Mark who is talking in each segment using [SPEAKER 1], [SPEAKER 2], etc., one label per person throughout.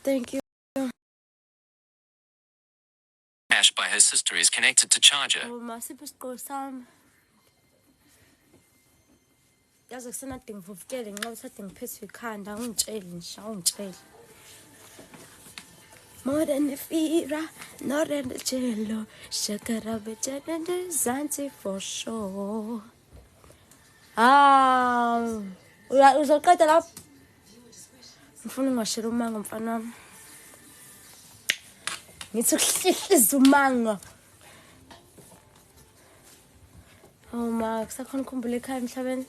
[SPEAKER 1] Thank you.
[SPEAKER 2] Cash by her sister is connected to charger.
[SPEAKER 1] Oh, masipho isiqo sami. Yazi kusenadinga uvuvukele ngenxa yokuthi ade ngiphethwe ikhanda, ungitsheli ngisho, ungitsheli. More than a fever, not than a jello. Shakara bejana zanti for sure. Uzoqeda lapho. Ngifuna ungashela umango mfana wami. Ngithi ukuhlihliza umango. Oh ma, kusakhona ukukhumbula ekhaya emhlabeni.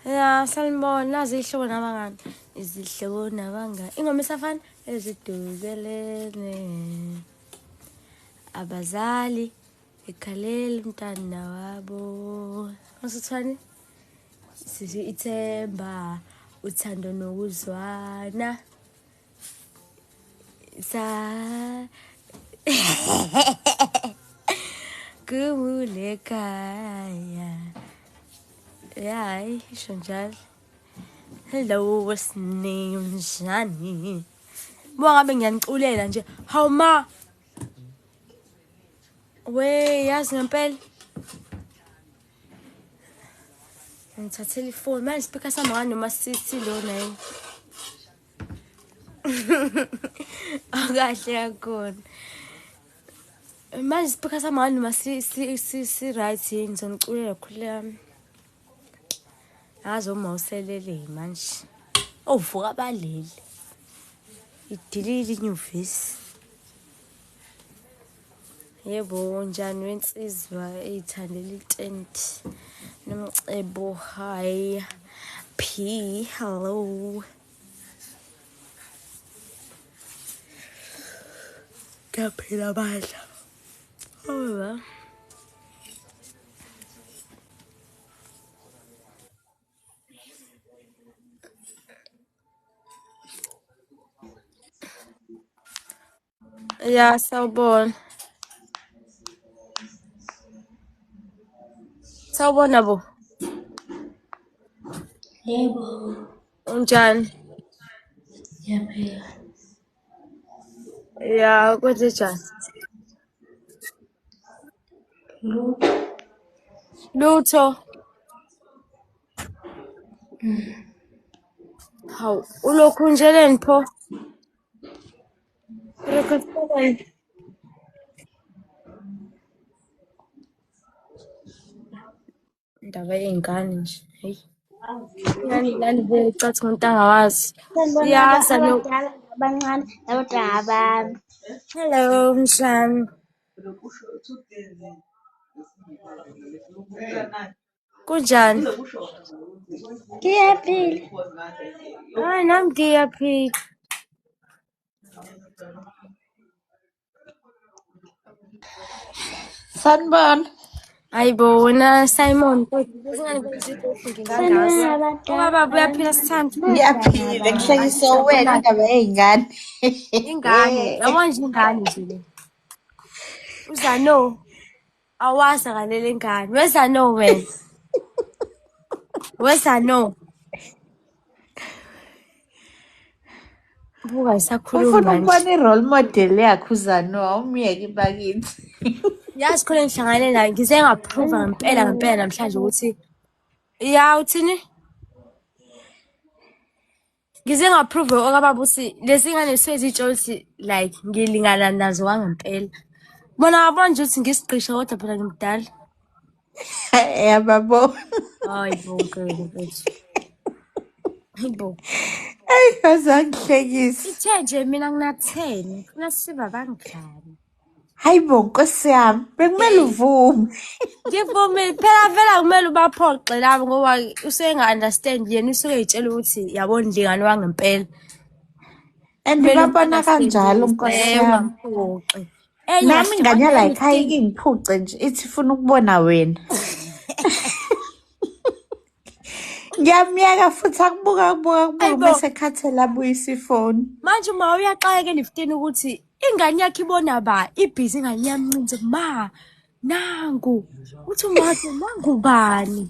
[SPEAKER 1] Ya, sanibona nazi ihlobo nabangani. Izihlobo nabangani. Ingoma isafana ezidukelene. Abazali ekhalela umntana wabo. Masithwani? Sithi ithemba, uthando nokuzwana. Kumulekaya. Hayi, isho njalo. Hello, what's name njani? Ngabe ngiyaniculela nje. Hawu ma. We, yazi ngempela. Ngithathela ifoni manje speaker sami ngani noma sithi lona yini. Akahle yakona. Manje speaker sami ngani noma si right yini ngizoniculela khulu yami. Yazi uma uselele manje. Uvuka abaleli. Idilile inyuvesi. Yebo njani wensizwa eyithandela itent. Nomcebo hi. P hello. Kaphela badla. Oh. Yeah, sawubona. Sawubona bo.
[SPEAKER 3] Yebo.
[SPEAKER 1] Unjani?
[SPEAKER 3] Ngiyaphila.
[SPEAKER 1] Yeah, kwenze njani? Lutho. Hawu, ulokhu njeleni pho? Urekhodiseni? Indaba yey'ngane nje. Hey. Ingane vele icathi umuntu angawazi.
[SPEAKER 3] Sanibona
[SPEAKER 1] Yaza no.
[SPEAKER 3] abadala abancane nabadala bami.
[SPEAKER 1] Hello, mshami. Kunjani?
[SPEAKER 3] Ngiyaphila.
[SPEAKER 1] Hayi nami ngiyaphila.
[SPEAKER 4] Sanibona.
[SPEAKER 1] Ayibona Simon. Izingane vele zidinga
[SPEAKER 3] Sanibona
[SPEAKER 1] ngazo.
[SPEAKER 3] abadala
[SPEAKER 1] Ubaba uyaphila
[SPEAKER 3] abancane
[SPEAKER 1] sithanda.
[SPEAKER 4] Ngiyaphila kuhlekisa wena
[SPEAKER 1] Siyabonana.
[SPEAKER 4] indaba yey'ngane.
[SPEAKER 1] Ingane, yabona nje ingane nje le. Uzano. Awazi akalele ingane. Wezano wena. Wezano. Buka isakhuluma
[SPEAKER 4] Ufuna
[SPEAKER 1] manje.
[SPEAKER 4] ukubona i-role model yakho uZanu awumyeke bakithi.
[SPEAKER 1] Yazi khona ngihlangane naye ngize ngaprova ngempela namhlanje ukuthi ya uthini? Ngize ngaprova okababa ukuthi lezi ngane sezitsho ukuthi like ngilingana nazo kwangempela. Bona wabona nje ukuthi ngisigqisha kodwa phela ngimdala.
[SPEAKER 4] Yababo.
[SPEAKER 1] Hayibo mfethu. Hayibo.
[SPEAKER 4] Eyi azangihlekisa.
[SPEAKER 1] Ithe nje mina ngina-10 ngifuna siba bangani.
[SPEAKER 4] Hayibo nkosi yami bekumele uvume.
[SPEAKER 1] Ngivumile phela vele kumele ubaphoxe labo ngoba usenga-understand yena usuke ey'tshela ukuthi yabona ndlingane wangempela.
[SPEAKER 4] And
[SPEAKER 1] Kumele
[SPEAKER 4] babona kanjalo nkosi yami.
[SPEAKER 1] ungaphoxi.
[SPEAKER 4] Nami ingane yala ekhaya ingiphuce nje ithi ifuna ukubona wena. Ngiyamyeka futhi akubuka bese ekhathela abuyisa ifoni.
[SPEAKER 1] Manje uma uyaqala ke 15 ukuthi ingane yakhe ibona ba ibhizi ingane yamncinze ma nangu uthi uMathi nangu bani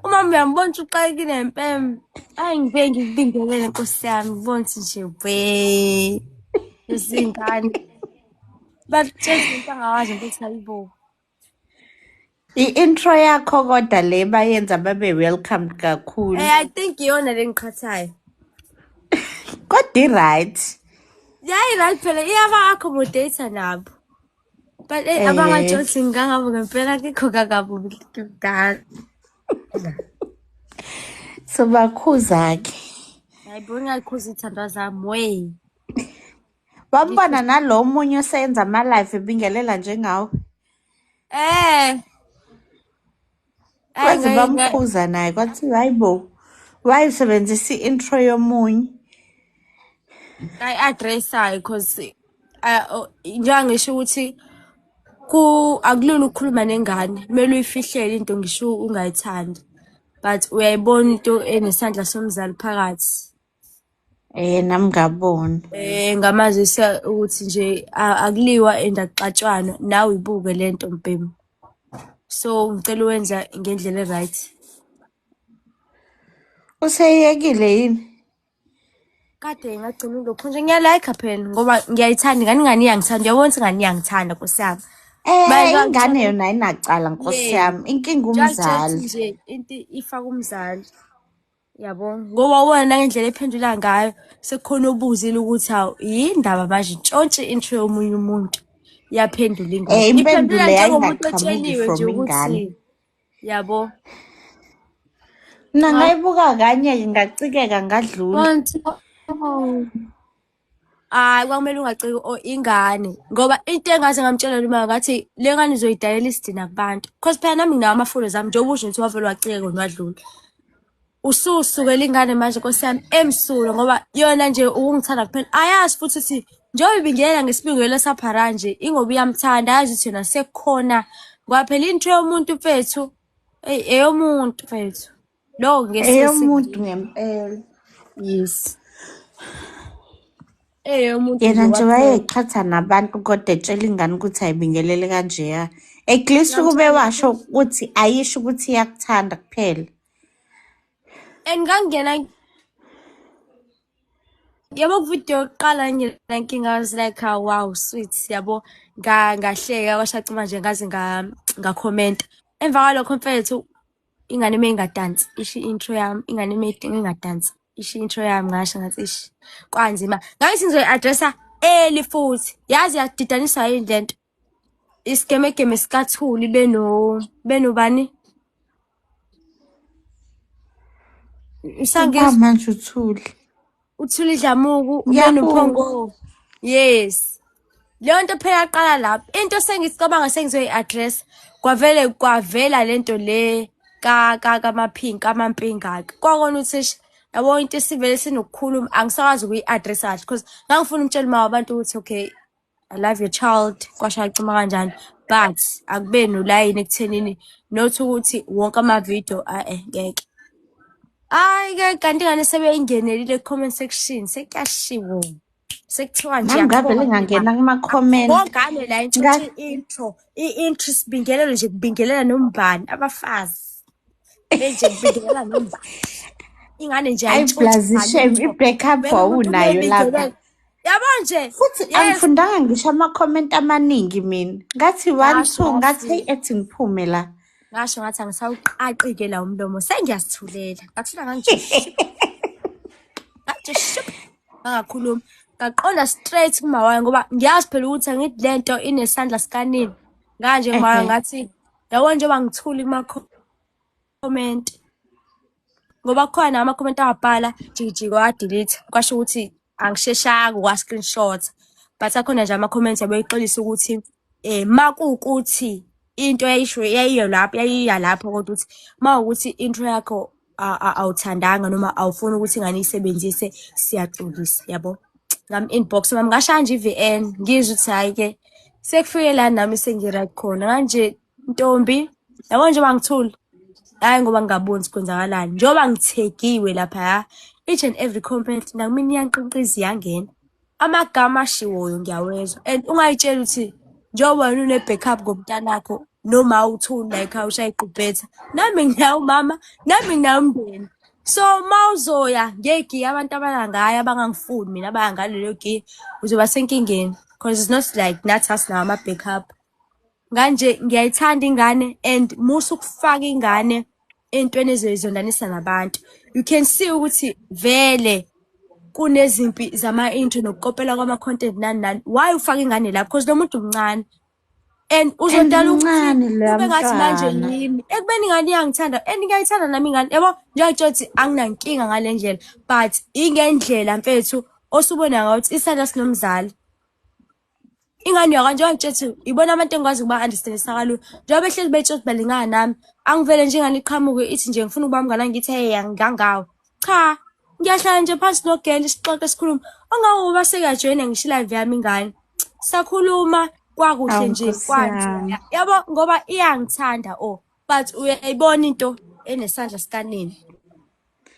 [SPEAKER 1] uma uyambona ukuthi uxakekile ngempela ayi ngibe ngikubingelele Nkosi yami ngibona ukuthi nje we izingane batshela into angawazi ukuthi hayibo
[SPEAKER 4] I-intro yakho kodwa le bayenza babe welcomed kakhulu.
[SPEAKER 1] I think iyona lengiqhathayo
[SPEAKER 4] Kodwa i-right.
[SPEAKER 1] yayi right phela iyaba accommodate nabo but abangajothi ngangabo ngempela kikho kakabubi kudala
[SPEAKER 4] So bakhuza-ke.
[SPEAKER 1] ayibona ngakhuza ithandwa zami we
[SPEAKER 4] Wambona nalo omunye oseyenza ama-live ebingelela njengawe. Kwaze bamkhuza naye kwathi hayibo wayisebenzisa i-intro yomunye.
[SPEAKER 1] addressayo because njengoba ngisho ukuthi akulula ukukhuluma nengane kumele uyifihlele into ngisho ungayithandi but uyayibona into enesandla somzali phakathi
[SPEAKER 4] Nami ngabona.
[SPEAKER 1] ngamazisa ukuthi nje akuliwa and akuxatshwana nawe ibuke lento mbhemu so ngicela uwenza ngendlela e-right
[SPEAKER 4] Useyekile yini?
[SPEAKER 1] kade ngagcina ulokhu nje ngiyalike phela ngoba ngiyayithanda ingane iyangithanda uyabona ukuthi ingane iyangithanda Nkosi yami
[SPEAKER 4] Ingane yona ayinacala Nkosi yami. Inkinga umzali.
[SPEAKER 1] nje into ifaka umzali yabo ngoba wona nangendlela ephendula ngayo sekukhona obuzile ukuthi hawu yindaba manje ntshontshe intro yomunye umuntu yaphendula ingane
[SPEAKER 4] Impendulo
[SPEAKER 1] njengomuntu
[SPEAKER 4] yayingaqhamuki
[SPEAKER 1] otsheliwe nje
[SPEAKER 4] from ingane.
[SPEAKER 1] ukuthi yabo
[SPEAKER 4] Mina ngayibuka kanye ngacikeka ngadlula.
[SPEAKER 1] Kwakumele ungaciki ingane ngoba into engathi ngamtshela noma ngathi le ngane izoyidayela isidina kubantu because phela nami nginawo amafollowers ami njengoba usho ukuthi wavele wacikeka wadlula ususukela ingane manje Nkosi yami emsulo ngoba yona nje ukungithanda kuphela ayazi futhi ukuthi njengoba ibingelela ngesibingelo saphara nje ingoba uyamthanda ayazi ukuthi yona sekukhona ngoba phela intro yomuntu mfethu eyomuntu mfethu lo
[SPEAKER 4] Eyomuntu ngempela.
[SPEAKER 1] yes eyomuntu
[SPEAKER 4] Yena nje wayeyiqhatha nabantu kodwa etshela ingane ukuthi ayibingelele kanjeya. At least kube washo ukuthi ayisho ukuthi iyakuthanda kuphela.
[SPEAKER 1] and ngangena yabo kuvideo yokuqala nginenkinga I was like wow sweet yabo ngahleka kwashaca manje ngaze ngacomment emva kwalokho mfethu ingane mengadansi ishi intro yami ingane mengadansi ishi intro yami ngasho ngathi ishi kwanzima ngathi ngizoyi-addressa early futhi yazi yadidaniswa yini lento isigemegeme sikathuli benobani isangisi
[SPEAKER 4] Manje uthuli.
[SPEAKER 1] uthuli Dlamuku benophongo yes leyo nto phela yaqala lapho into sengicabanga sengizoyi-address kwavela lento le kamaphinki amampingaka kwakona ukuthi yabo into esivele sinokukhuluma angisakwazi ukuyi-addressa kahle because ngangifuna umtshela uma abantu ukuthi okay I love your child kwashaya cima kanjani but akube nolayini ekuthenini not ukuthi wonke amavidiyo ngeke hayi-ke kanti ingane sebeyingenelile comment section sekuyashiwo sekuthiwa nje
[SPEAKER 4] Nami ngavele ngangena kuma-comment.
[SPEAKER 1] bongane la intro i-intro sibingelelo nje kubingelela nombani abafazi benje kubingelela nombani ingane nje
[SPEAKER 4] Ayiblazi shame i-backup wawunayo lapha.
[SPEAKER 1] yabo nje
[SPEAKER 4] Futhi angifundanga ngisho ama-comment amaningi mina. Ngathi 1 2 ngathi hey ethi ngiphume la.
[SPEAKER 1] ngasho ngathi angisawuqaqike la umlomo sengiyasithulela ngathula ngangije ngakhuluma ngaqonda straight kumawayo ngoba ngiyazi phela ukuthi angithi lento inesandla sikanini nganje kumawayo ngathi yabo njengoba ngithuli kuma-comment ngoba khona ama-comment awabhala jikijiki wadelete kwasho ukuthi angisheshanga ukwa-screenshot but akhona nje ama-comment yabeyiqelisa ukuthi makuwukuthi into yayiyo lapho yayiya lapho kodwa ukuthi mawukuthi intro yakho awuthandanga noma awufuni ukuthi ingane isebenzise siyaxolisa yabo ngam-inbox mami ngashaya nje i-VN ngizwe ukuthi hhayi-ke sekufike la nami sengi-right khona kanje ntombi yabo njengoba ngithule hhayi ngoba ngingaboni kwenzakalani njengoba ngithegiwe laphaya each and every comment nakumina iyanqinqiza iyangena amagama ashiwoyo ngiyawezwa and ungayitshela ukuthi njengoba wena une-backup ngomntanakho noma u-2 like awushaya iqubhetha. Nami nginaye umama, nami nginaye umndeni. So mawuzoya ngegiya abantu abanangayo abangangifuni mina abaya ngalelo giya uzoba senkingeni because it's not like nathi asinawo ama-backup. Nganje ngiyayithanda ingane and musa ukufaka ingane entweni ezoyizondanisa nabantu. You can see ukuthi vele kunezimpi zama-intro nokukopela kwama-content nani nani. Why ufaka ingane lapho? Because lo muntu mncane. And uzodala ukuthi
[SPEAKER 4] Emncane loya
[SPEAKER 1] kube ngathi manje
[SPEAKER 4] mntwana.
[SPEAKER 1] yimi. Ekubeni ingane iyangithanda and ngiyayithanda nami ingane. Yabo njengoba ukuthi anginankinga ngale ndlela but ingendlela mfethu osubona ngathi isandla sinomzali. Ingane yakho njengoba ngitshethi ibona abantu engikwazi ukuba-understandisa kalula. Njengoba behleli betshe ukuthi balingana nami angivele nje ingane iqhamuke ithi nje ngifuna ukuba umngane ngithi hey angigangawe. Cha, ngiyahlala nje phansi nogela isixoxe sikhuluma. Ongangoba sekuyajoyina ngisho i-live yami ingane. Sakhuluma kwakuhle nje
[SPEAKER 4] Nkosi
[SPEAKER 1] kwanjena.
[SPEAKER 4] yami.
[SPEAKER 1] Yabo ngoba iyangithanda but uyayibona into enesandla sikanini.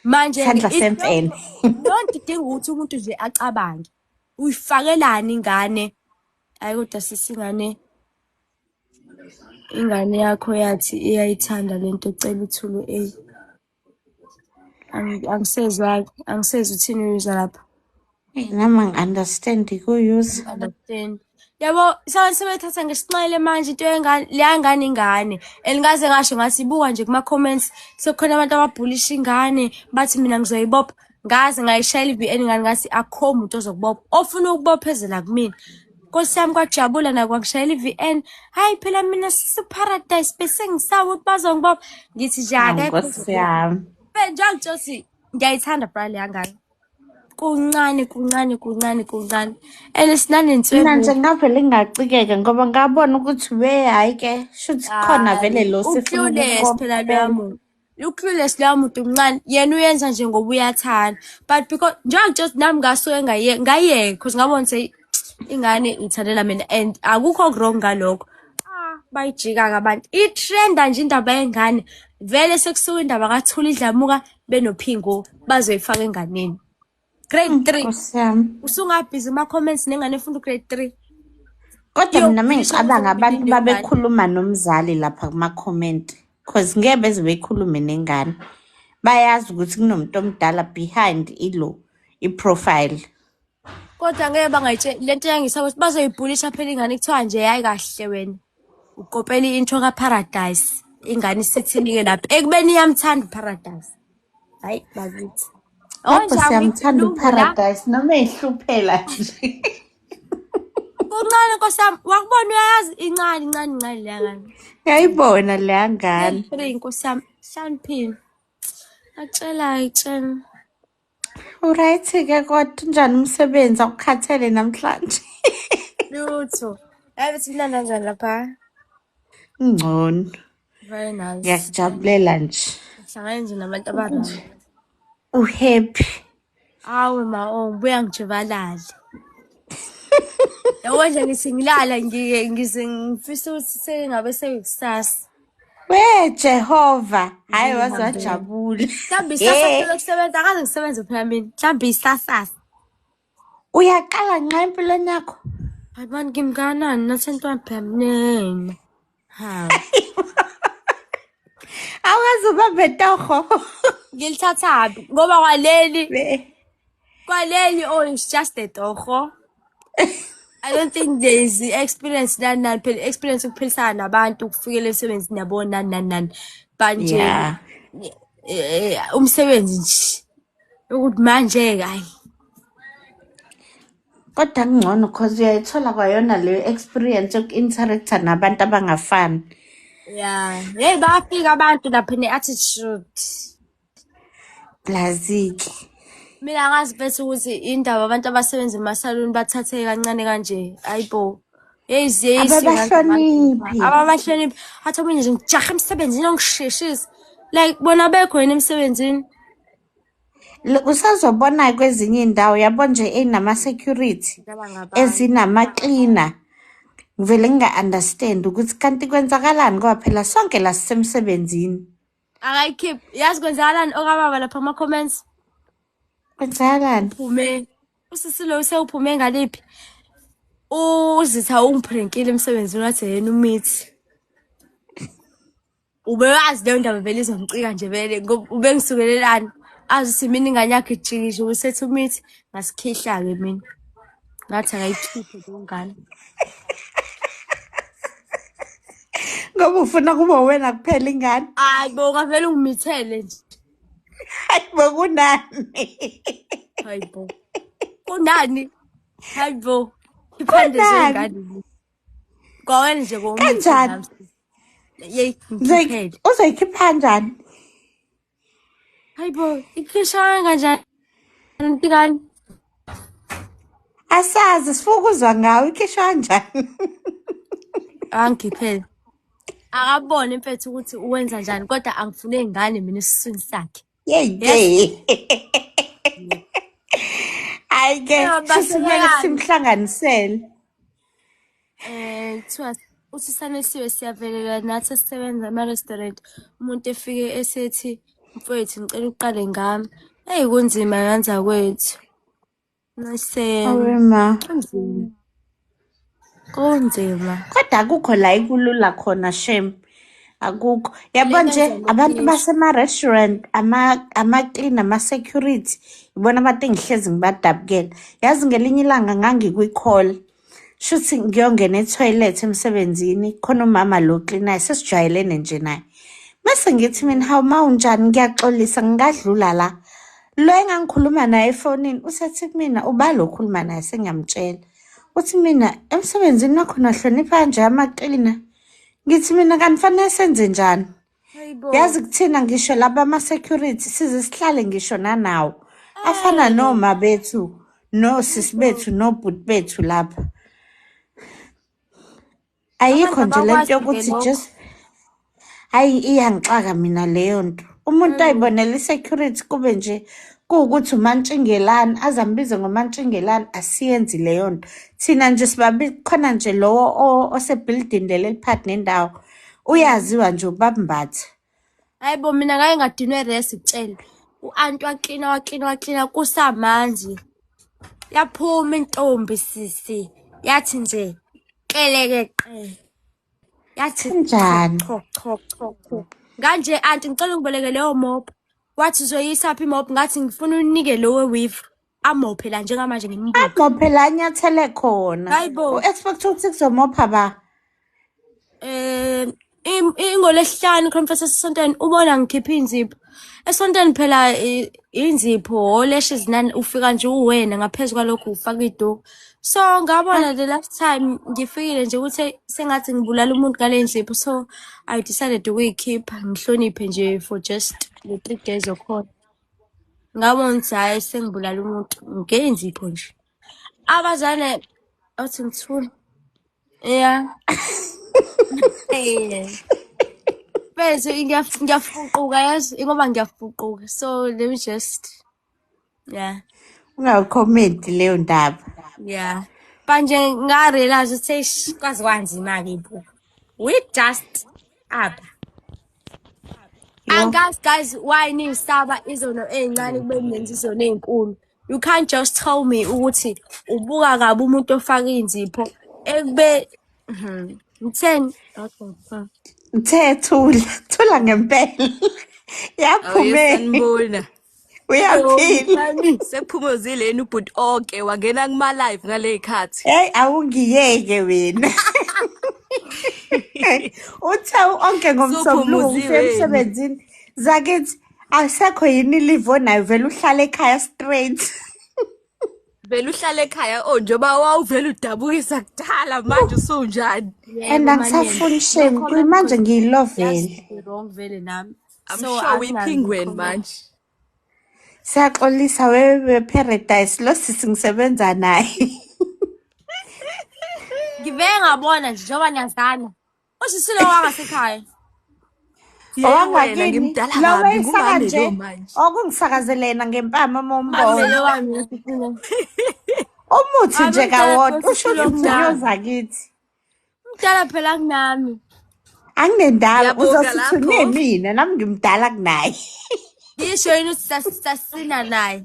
[SPEAKER 1] Manje
[SPEAKER 4] Isandla semfene.
[SPEAKER 1] yonke idinga ukuthi umuntu nje acabange. Uyifakelani ingane? Hayi kodwa sisingane ingane yakho yathi iyayithanda lento ucela ithulu angisezwa uthini uyuza lapha.
[SPEAKER 4] Nami angi-understand kuyuza.
[SPEAKER 1] Understand. Yabo sebethatha ngesinxele manje into yengane leya ngane ingane elingaze ngasho ngathi ibuka nje kuma-comments sekukhona abantu ababhulisha ingane bathi mina ngizoyibopha ngaze ngayishayela i-VN ingane ngathi akukho umuntu ozokubopha ofuna ukubophezela kumina. Nkosi yami kwajabula nayo kwangishayela i-VN. Hayi phela mina sisi-paradise bese ngisawa ukuthi bazongibopha. Ngithi nje akekho
[SPEAKER 4] Nkosi yami.
[SPEAKER 1] njengoba ngithi ngiyayithanda bra leya ngane. Kuncane. And sinanenswebu.
[SPEAKER 4] Mina nje ngavele ngingacikeka ngoba ngabona ukuthi hhayi ke shuthi khona vele lo sifuna
[SPEAKER 1] U-clueless phela loya muntu. U-clueless loya muntu mncane. Yena uyenza nje ngoba uyathanda. But because njengoba ngitsho nami ngasuke ngayiyeka because ngabona ukuthi ingane ithandela mina and akukho wrong ngalokho. Bayijika-ke abantu. I-trenda nje indaba yengane. Vele sekusuka indaba kaThuli Dlamuka benophingo bazoyifaka enganeni. Grade 3.
[SPEAKER 4] Nkosi yami.
[SPEAKER 1] Usungabhizi kuma-comments nengane efunda grade 3.
[SPEAKER 4] Kodwa mina mengicabanga abantu babekhuluma nomzali lapha kuma-comment because ngeke beze beyikhulume nengane. Bayazi ukuthi kunomuntu omdala behind i-profile.
[SPEAKER 1] Kodwa ngeke bangayitsheli lento yangisaba ukuthi bazoyibhulisha phela ingane kuthiwa nje hayi kahle wena. Ukopela i-intro ka-Paradise. Ingane isithini-ke lapha. Ekubeni iyamthanda uParadise. Hayi bakithi.
[SPEAKER 4] Lapho siyamthanda uParadise noma ehluphela nje.
[SPEAKER 1] Kuncane Nkosi yami, wakubona uyayazi incane leya ngane.
[SPEAKER 4] Ngiyayibona leya ngane.
[SPEAKER 1] 3 Nkosi yami, hlaniphini. Ayitshela.
[SPEAKER 4] Uright-ke kodwa unjani umsebenzi awukhathele namhlanje?
[SPEAKER 1] Lutho. Hayi bethi mnandi kanjani lapha?
[SPEAKER 4] Ngcono.
[SPEAKER 1] Very nice.
[SPEAKER 4] Ngiyakujabulela nje.
[SPEAKER 1] Hlangane nje nabantu abarayo.
[SPEAKER 4] Uhappy.
[SPEAKER 1] Awe ngibuya ngijibalale. Yabo nje ngithi ngilala ngifisa ukuthi sengabe sekusasa.
[SPEAKER 4] Jehova. Hayi waze wajabula.
[SPEAKER 1] Mhlawumbe isasa phela kusebenza akaze ngisebenze phela mina. Mhlawumbe isasa.
[SPEAKER 4] Uyaqala nqa empilweni yakho?
[SPEAKER 1] Hayi manje ngimkanani nathi ntwana phela hawu.
[SPEAKER 4] Awazi ubambe torho.
[SPEAKER 1] Ngilithathaphi ngoba kwaleli it's just a torho. I don't think there is the experience nani phela experience ukuphilisana nabantu ukufikela emsebenzini yabo nani but nje umsebenzi nje ukuthi manje hayi
[SPEAKER 4] Kodwa ngcono because uyayithola kwayona le experience yoku-interacta nabantu abangafani.
[SPEAKER 1] hey bafika abantu lapha ne-attitude.
[SPEAKER 4] Blaziki.
[SPEAKER 1] Mina ngazi bese ukuthi indaba abantu abasebenza emasaluni bathathe kancane kanje. Ayibo.
[SPEAKER 4] Ababahloniphi.
[SPEAKER 1] Ababahloniphi. Athi mina nje ngijaha emsebenzini ongisheshisa. Like bona bekho yini emsebenzini?
[SPEAKER 4] Usazobona kwezinye indawo yabo nje enama-security ezinama-cleaner. Ngivele nginga-understand ukuthi kanti kwenzakalani ngoba phela sonke la sisemsebenzini.
[SPEAKER 1] Akayikhiphi. Yazi kwenzakalani okababa lapha ama-comments?
[SPEAKER 4] Kwenzakalani?
[SPEAKER 1] Uphume. Usisi lo usewuphume ngaliphi? uZitha ungiphrenkile emsebenzini wathi yena umithi. Ubewazi leyo ndaba vele izomcika nje vele ngoba ubengisukelelani. Azi ukuthi mina ingane yakhe ijikishe usethi umithi ngasikhihla-ke mina. Ngathi akayikhiphe leyo ngane.
[SPEAKER 4] Ngoba ufuna kuba wena kuphela ingane.
[SPEAKER 1] Hayi bo ngavele ungimithele nje.
[SPEAKER 4] Hayi bo kunani?
[SPEAKER 1] Hayi bo. Kunani? Hayi bo. Iphande zengane. Kwawena nje komithi
[SPEAKER 4] Kanjani?
[SPEAKER 1] nami. Yey ngiphelele.
[SPEAKER 4] Uzoyikhipha kanjani?
[SPEAKER 1] Hayi bo, ikhishana kanjani? Ngani?
[SPEAKER 4] Asazi sifuna ukuzwa ngawe ikhishwa kanjani.
[SPEAKER 1] Angiphelele. Akabone mfethu ukuthi uwenza njani kodwa angifune ingane mina esiswini sakhe.
[SPEAKER 4] Yey. Ayike sisimele simhlanganisele.
[SPEAKER 1] Kuthiwa uthi sanesiwe siyavelela nathi esisebenza ema-restaurant. Umuntu efike esethi mfowethu ngicela uqale ngami. Hey kunzima kanza kwethu.
[SPEAKER 4] Awema.
[SPEAKER 1] Kunzima.
[SPEAKER 4] Kodwa akukho la ikulula khona shem. Akukho. Yabo nje abantu basema-restaurant, ama-clean, ama-security. Ibona abantu engihlezi ngibadabukela. Yazi ngelinye ilanga ngangikwi-call. Shuthi ngiyongena etoilet emsebenzini. Khona umama lo cleanayo sesijwayelene nje naye. Mase ngithi mina hawu ma unjani ngiyaxolisa ngingadlula la. Lo engangikhuluma naye efonini usethi kumina uba lo khuluma naye sengiyamtshela. Uthi mina emsebenzini nakhona hlonipha kanje ama-cleaner. Ngithi mina kanifanele senze njani? Yazi kuthina ngisho laba ama-security size sihlale ngisho nanawo. Afana noma bethu, no sisi bethu, no bhuti bethu lapha. Ayikho nje lento yokuthi just hayi iyangixaka mina leyo nto. Umuntu ayibonela i-security kube nje kuwukuthi umantshingelani azambize ngomantshingelani asiyenzi leyo nto. Thina nje sibabi khona nje lowo osebuilding leli part nendawo uyaziwa nje ubabambatha.
[SPEAKER 1] Hayi bo mina ngake ngadinwe rest kutshela. U-anti waklina kusamanzi. Yaphuma intombi sisi. Yathi nje keleke. Yathi
[SPEAKER 4] Kanjani?
[SPEAKER 1] Cho. Kanje anti ngicela ungiboleke leyo mop. Wathi uzoyisa phi mop ngathi ngifuna unike lo weave. Amophe la njengamanje ngimbuka.
[SPEAKER 4] Amophe la nyathele khona.
[SPEAKER 1] Hayibo.
[SPEAKER 4] U-expect ukuthi kuzomopha ba?
[SPEAKER 1] Ingolesihlanu conference esontweni ubona ngikhipha inzipho. Esontweni phela inzipho olashes nani ufika nje uwena ngaphezulu kwalokho ufaka ido. So ngabona the last time ngifikile nje ukuthi sengathi ngibulala umuntu ngale nzipho so I decided to ukuyikhipha ngihloniphe nje for just the 3 days okhona. Ngabona ukuthi hayi sengibulala umuntu ngenzipho nje. Abazane athi ngithula. Yeah. Bese ngiyafuquka yazi ngoba ngiyafuquka so let me just
[SPEAKER 4] Ungawucomment leyo ndaba.
[SPEAKER 1] Manje ngarealize ukuthi kwazi kwanzima kibo. We just up. Angazi guys why nisaba izono ezincane kube nenzi izono ezinkulu. You can't just tell me ukuthi ubuka kabi umuntu ofaka inzipho ekube ngitheni
[SPEAKER 4] Thula ngempela. Yaphume.
[SPEAKER 5] Sanibona.
[SPEAKER 4] Uyaphila.
[SPEAKER 5] Sekuphumuzile yena ubhuti onke wangena kuma live ngale ikhathi.
[SPEAKER 4] Hey awungiyeke wena. Uthe onke ngomsombuluko usemsebenzini. Zakithi asekho yini live onayo vele uhlala ekhaya straight.
[SPEAKER 5] Vele uhlala ekhaya njoba wawuvela udabukisa kudala manje usunjani?
[SPEAKER 4] And angisafuni shame manje ngiyilovele.
[SPEAKER 1] Wrong vele nami.
[SPEAKER 5] I'm sure we penguin manje.
[SPEAKER 4] Siyaxolisa wewe paradise lo sisi ngisebenza naye.
[SPEAKER 1] Ngiveke ngabona nje njoba niyazana. Usisilo wangasekhaya.
[SPEAKER 5] Wena ngimdala kabi ngumane lo manje.
[SPEAKER 4] Okungisakazelena ngempama mombona.
[SPEAKER 1] Avele wami ngifuna.
[SPEAKER 4] Umuthi nje kawodwa usho ukuthi kithi.
[SPEAKER 1] Mdala phela kunami.
[SPEAKER 4] Anginendaba uzosithi unemina nami ngimdala kunaye.
[SPEAKER 1] Ngisho yini sasina naye.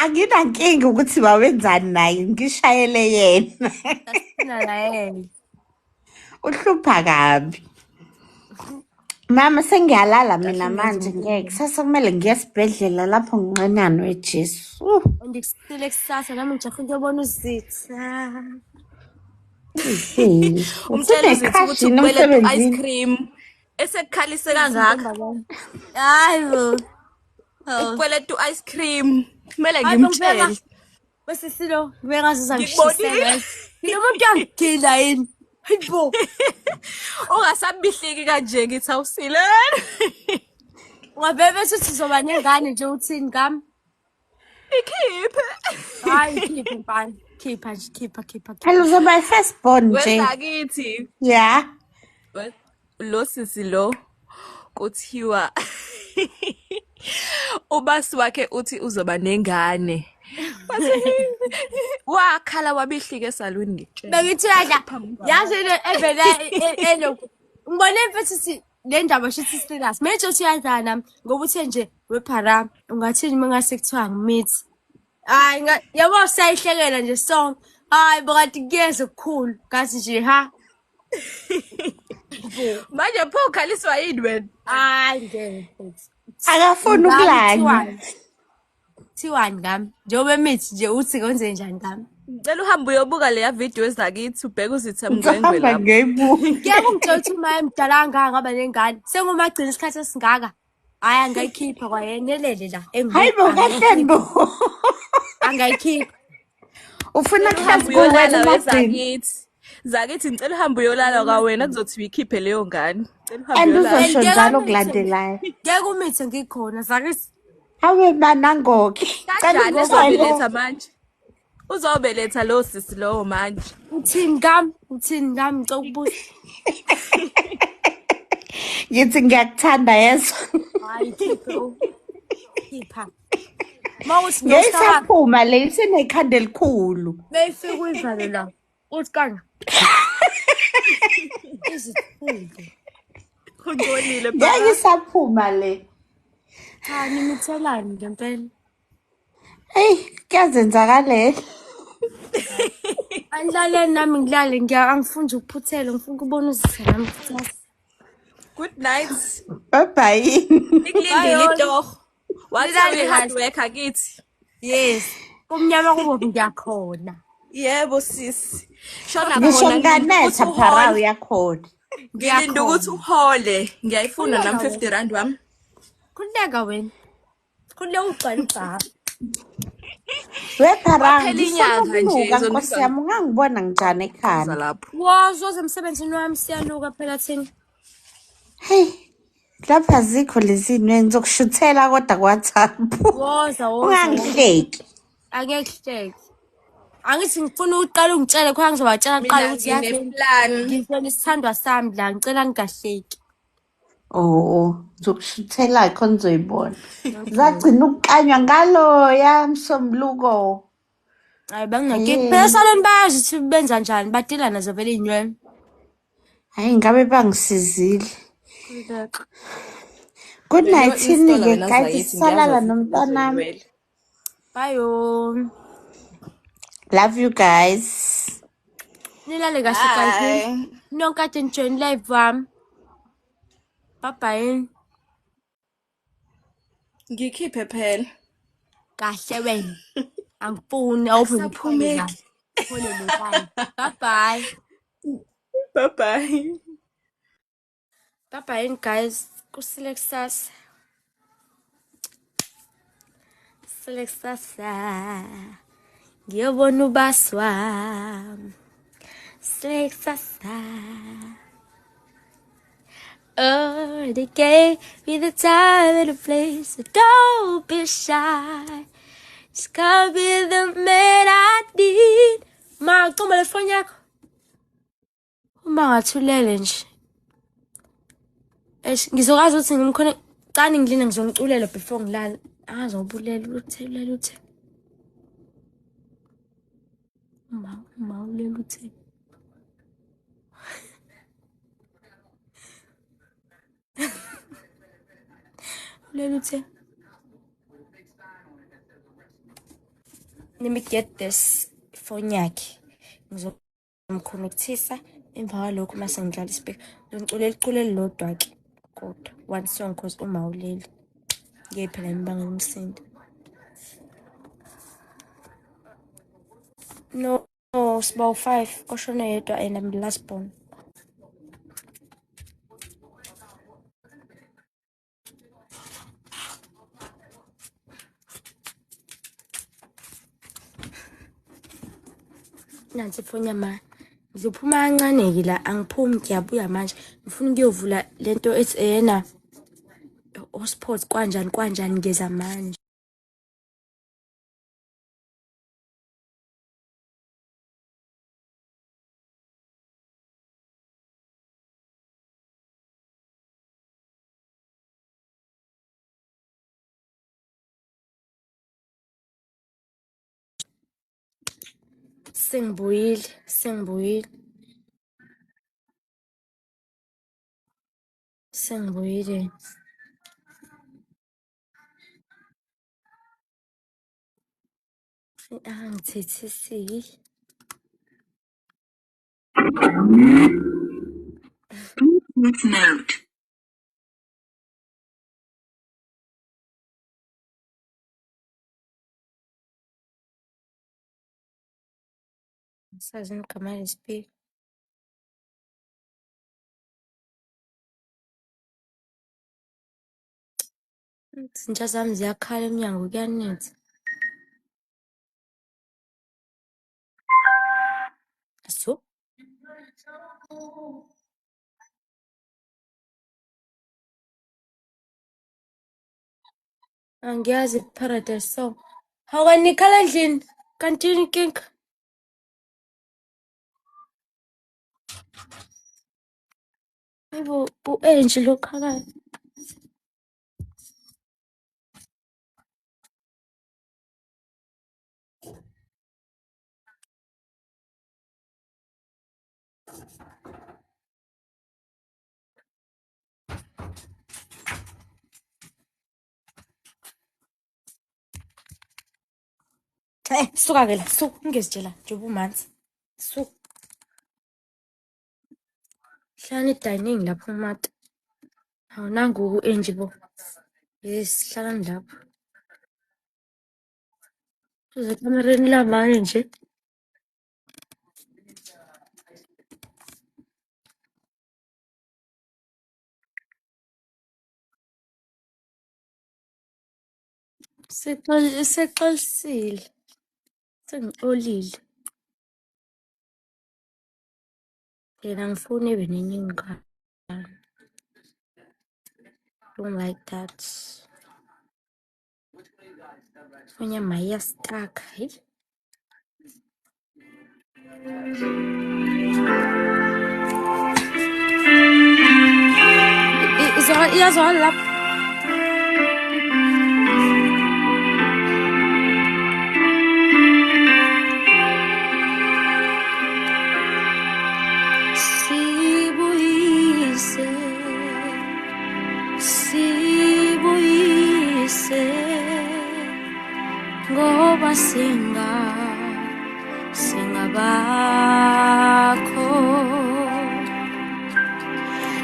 [SPEAKER 4] Anginankinga ukuthi bawenzani naye ngishayele yena.
[SPEAKER 1] Sasina la yena.
[SPEAKER 4] Uhlupha kabi. Mama sengiyalala mina
[SPEAKER 1] Kahle
[SPEAKER 4] manje
[SPEAKER 1] ngenza
[SPEAKER 4] ngeke. Sasa kumele ngiye esibhedlela lapho nginqenani weJesu.
[SPEAKER 1] Ngikusile kusasa nami ngijahe ukuyobona uzitha.
[SPEAKER 5] Umtshela uzithi ukuthi
[SPEAKER 4] Usunekhashi
[SPEAKER 5] ukweleta ice
[SPEAKER 4] emsebenzini.
[SPEAKER 5] cream esekukhalise kangaka.
[SPEAKER 1] Hayibo.
[SPEAKER 5] Ukweleta ice cream kumele
[SPEAKER 1] Hayibo
[SPEAKER 5] ngimtshele.
[SPEAKER 1] bese silo ngibeka ngazuza
[SPEAKER 5] Ngikubonile.
[SPEAKER 1] ngishisela. Yini umuntu uyangigila yini? Hayibo.
[SPEAKER 5] Ungasabihliki kanje ngithi awusile.
[SPEAKER 1] Ungabebe bese sizoba nengane nje uthini ngami?
[SPEAKER 5] Ikhiphe.
[SPEAKER 1] Hayi khipha mfana. Khipha nje khipha.
[SPEAKER 4] Phela uzoba first born nje.
[SPEAKER 5] Wezakithi.
[SPEAKER 4] Yeah.
[SPEAKER 5] Lo sisi lo kuthiwa ubasi wakhe uthi uzoba nengane. Wakhala wabihlike esaluni ngitshela.
[SPEAKER 1] Bengithi yadla. Yazi evela elo. Ngibone mfethu le ndaba shithi serious. Manje uthi uyadlala nami ngoba uthe nje wephara ungathini mangase kuthiwa ngimithi. Hayi yabo sayihlekela nje song. Hayi bokati kuyeze kukhulu. Ngathi nje ha.
[SPEAKER 5] Manje pho ukhaliswa yini wena?
[SPEAKER 1] Hayi ngeke.
[SPEAKER 4] Akafuni ukulala.
[SPEAKER 1] Thiwani ngami. Njengoba mithi nje uthi kwenze njani ngami.
[SPEAKER 5] Ngicela uhambe uyobuka leya video ezakithi ubheke uzithi mngwengwe
[SPEAKER 4] Ngihamba
[SPEAKER 5] lapho.
[SPEAKER 4] ngeyibuka.
[SPEAKER 1] Ngeke ungitshela ukuthi uma emdala ngaka ngaba nengane. Sengumagcina isikhathi esingaka. Hayi angayikhipha kwayenelele la.
[SPEAKER 4] Hayibo kahle bo.
[SPEAKER 1] Angayikhipha.
[SPEAKER 4] Ufuna
[SPEAKER 5] Uhambe
[SPEAKER 4] kuhlezi kuwena
[SPEAKER 5] uyolala
[SPEAKER 4] emagcini.
[SPEAKER 5] Zakithi ngicela uhambe uyolala kwawena kuzothi uyikhiphe leyo ngane. Ngicela uhambe
[SPEAKER 4] And
[SPEAKER 5] uyolala.
[SPEAKER 4] uzosho njalo kulandelayo.
[SPEAKER 1] Ngeke umithi ngikhona zakithi.
[SPEAKER 4] Hawe banangoke.
[SPEAKER 5] Kanjani ezobeletha manje? Uzobeletha lo sisi lowo manje.
[SPEAKER 1] Uthini ngami ngicela ukubuza.
[SPEAKER 4] Yithi ngiyakuthanda yeso.
[SPEAKER 1] Hayi khipha. Mawuthi
[SPEAKER 4] Ngeyisaphuma le isenekhanda elikhulu.
[SPEAKER 1] beyifika uyivale la. Uthi kana. Izithule.
[SPEAKER 5] Kuncolile
[SPEAKER 4] Ngeke isaphuma le.
[SPEAKER 1] Cha nimithelani ngempela.
[SPEAKER 4] Hey, kuyazenzakalela.
[SPEAKER 1] Angilaleni nami ngilale angifuni ukuphuthela ngifuna ukubona uzitha nami kusasa.
[SPEAKER 5] Good night.
[SPEAKER 4] Bye bye.
[SPEAKER 5] Nikulindile itoho. Wathi
[SPEAKER 1] Nilale
[SPEAKER 5] hard
[SPEAKER 1] kahle.
[SPEAKER 5] work akithi.
[SPEAKER 1] Yes. Kumnyama kubo ngiyakhona.
[SPEAKER 5] Yebo sisi. Shona
[SPEAKER 4] Ngisho
[SPEAKER 5] khona
[SPEAKER 4] nganetha pharawu yakhona.
[SPEAKER 5] ngilinda ukuthi uhole. Ngiyayifuna nami 50 rand wami.
[SPEAKER 1] Khuleka wena. Khule ugcwala ugcaba.
[SPEAKER 4] Wepharawu
[SPEAKER 5] Kwaphela inyanga nje,
[SPEAKER 4] ngisho
[SPEAKER 5] izonibika-
[SPEAKER 4] Nkosi yami ungangibona ngijane ekhanda.
[SPEAKER 5] Lapho.
[SPEAKER 1] Wozoza emsebenzini wami siyaluka phela thina.
[SPEAKER 4] Hey, lapha zikho lezi zinto engizokushuthela kodwa kwaThaphu.
[SPEAKER 1] Woza.
[SPEAKER 4] Ungangihleki.
[SPEAKER 1] Angeke. Angithi ngifuna uqala ungitshele khona ngizobatshela kuqala
[SPEAKER 5] Mina
[SPEAKER 1] ukuthi yazi
[SPEAKER 5] ngineplan.
[SPEAKER 1] ngifuna isithandwa sami la ngicela ningahleki.
[SPEAKER 4] Oh, ngizokushuthela khona uzoyibona. Zagcina ukuqanywa ngaloya msombuluko.
[SPEAKER 1] Hayi banginaki. Phela saloni bayazi ukuthi benza njani badila nazo vele inyweni.
[SPEAKER 4] Hayi ngabe bangisizile.
[SPEAKER 1] Khuleka.
[SPEAKER 4] Good night
[SPEAKER 5] Installer
[SPEAKER 4] ke
[SPEAKER 5] wena
[SPEAKER 4] guys,
[SPEAKER 5] Zakithi,
[SPEAKER 4] salala
[SPEAKER 5] ngiyazi
[SPEAKER 4] nomntanami.
[SPEAKER 5] uzoyiwela.
[SPEAKER 1] Bye.
[SPEAKER 4] Love you guys.
[SPEAKER 1] Nilale kahle guys.
[SPEAKER 5] Bye.
[SPEAKER 1] Nonke enjoy live wami. Bye.
[SPEAKER 5] Ngikhiphe phela.
[SPEAKER 1] Kahle wena. Angifuni awuphi
[SPEAKER 5] Asaphumeki.
[SPEAKER 1] Phone lekhaya. Bye. Bye guys. Kusile kusasa. Ngiyobona ubasi wami. Sile kusasa. Oh, they gave me the time and the place. So don't be shy. Just come be the man I need. Ma, coma le phone yakho. Uma ngathulele nje. Ngizokwazi ukuthi ngimkhona cani ngilina ngizomculela before ngilala. Angazobulela uthe. Uma ulela uthe. Ulela uthe. let me get this phone yakhe. Ngizomconnectisa emva kwalokho mase ngidlala ispeaker. Ngicula iculo elilodwa ke kodwa one song cause uma uleli. Ngeke phela ngibanga umsindo. No, Sibawu 5 oshona yedwa and I'm the last born. Nansi ifoni yama. Ngizophuma kancane-ke la angiphumi ngiyabuya manje. Ngifuna ukuyovula lento ethi yena hotspot kanjani ngeza manje. Sengibuyile. Ngithethisi.
[SPEAKER 2] With note.
[SPEAKER 1] Sazini igama lespeaker. Izinja zami ziyakhala emnyango kuyanetha. So angiyazi paradise so. Awukanikhala endlini kanti yini inkinga? Yebo u-Angie lo khalayo. Suka-ke la, suka ungizitshela njengoba umanzi. Suka. Hlala edining lapho umata. Hawu nangu u-Angie bo. Yes, hlalani lapho. Uze ekamereni lamanye nje. Sexolisile. Sengixolile. Yena angifuni ebe nenyinga. Don't like that. Fanya maya stuck. Hey. Iyazwakala lapho. Sibuyise ngoba singabakho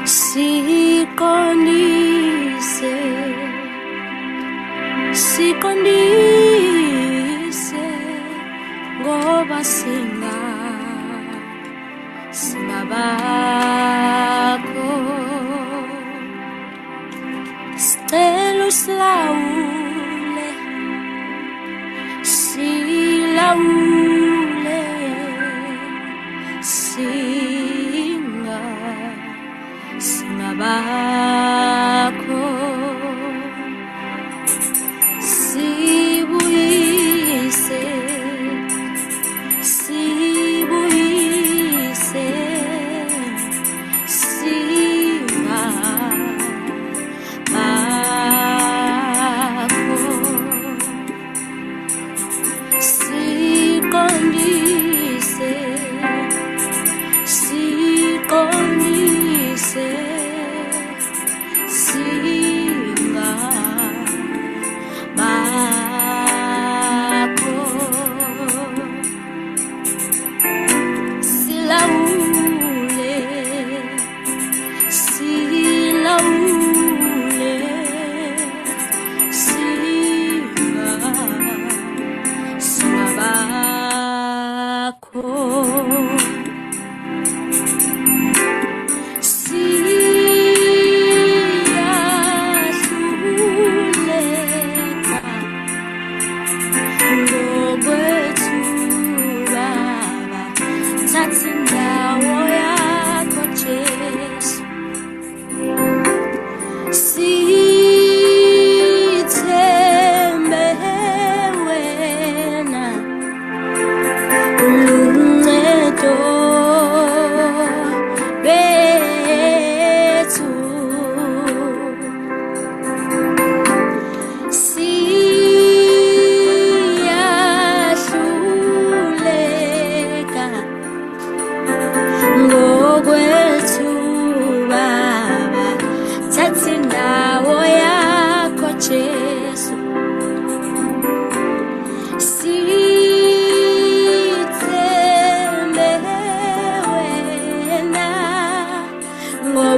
[SPEAKER 1] siqondise ngoba singabakho sicela usilawule singabakho sibuyise siqondise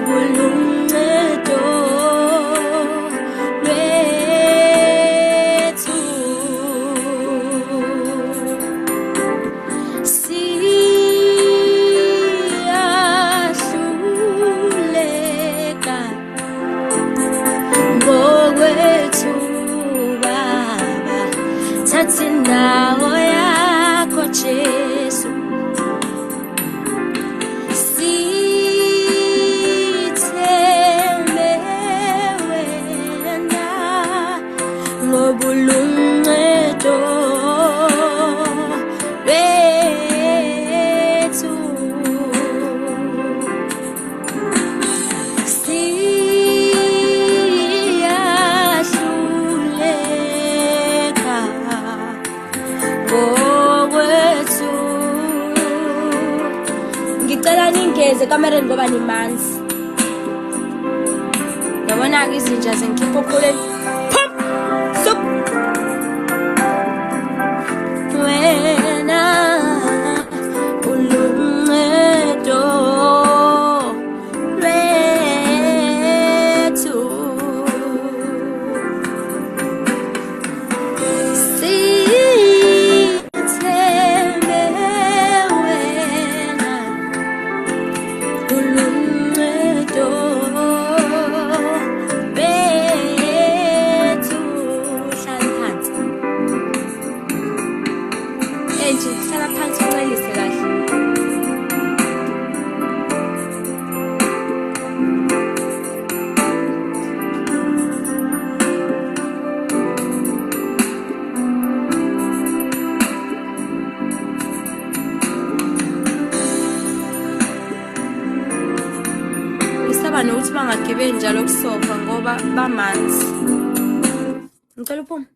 [SPEAKER 1] ngobuluncedo lwethu siyahluleka ngokwethu Baba, thatha indawo yakho Jesu, sithembe wena ngobuluncedo lwethu siyahluleka ngokwethu. Ngicela ningeze kamereni ngoba nimanzi. Yabona-ke izinja zengikhipha ophuleni. Pop! Sup! Wena uluncedo lwethu sithembe wena uluncedo lwethu. Hlala phansi. Nje hlala phansi ucelise kahle. Ngisaba nokuthi bangagibeli njalo kusofa ngoba bamanzi. Ngicela uphume.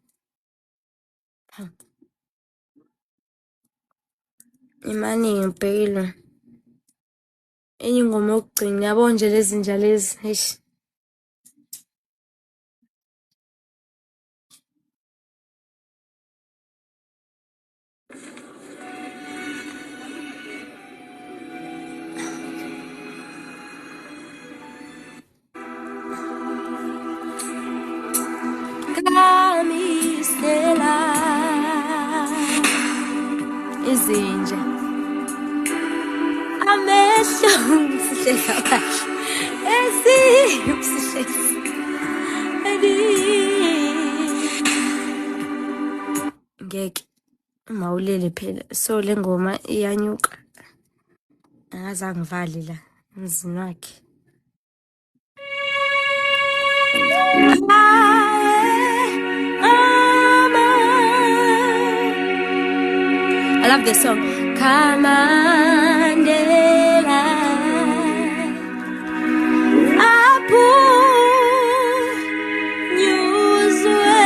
[SPEAKER 1] Imani ngibhekile. Enye ingoma yokugcina yabo nje lezi nja lezi. Eish. Ngamisela izinja amehlo ngisihlehla kahle esikusihlehla ngeke mawulele phela so le ngoma iyanyuka angaze angivali la emzini wakhe. I love this song. Kamandela aphunyuzwe.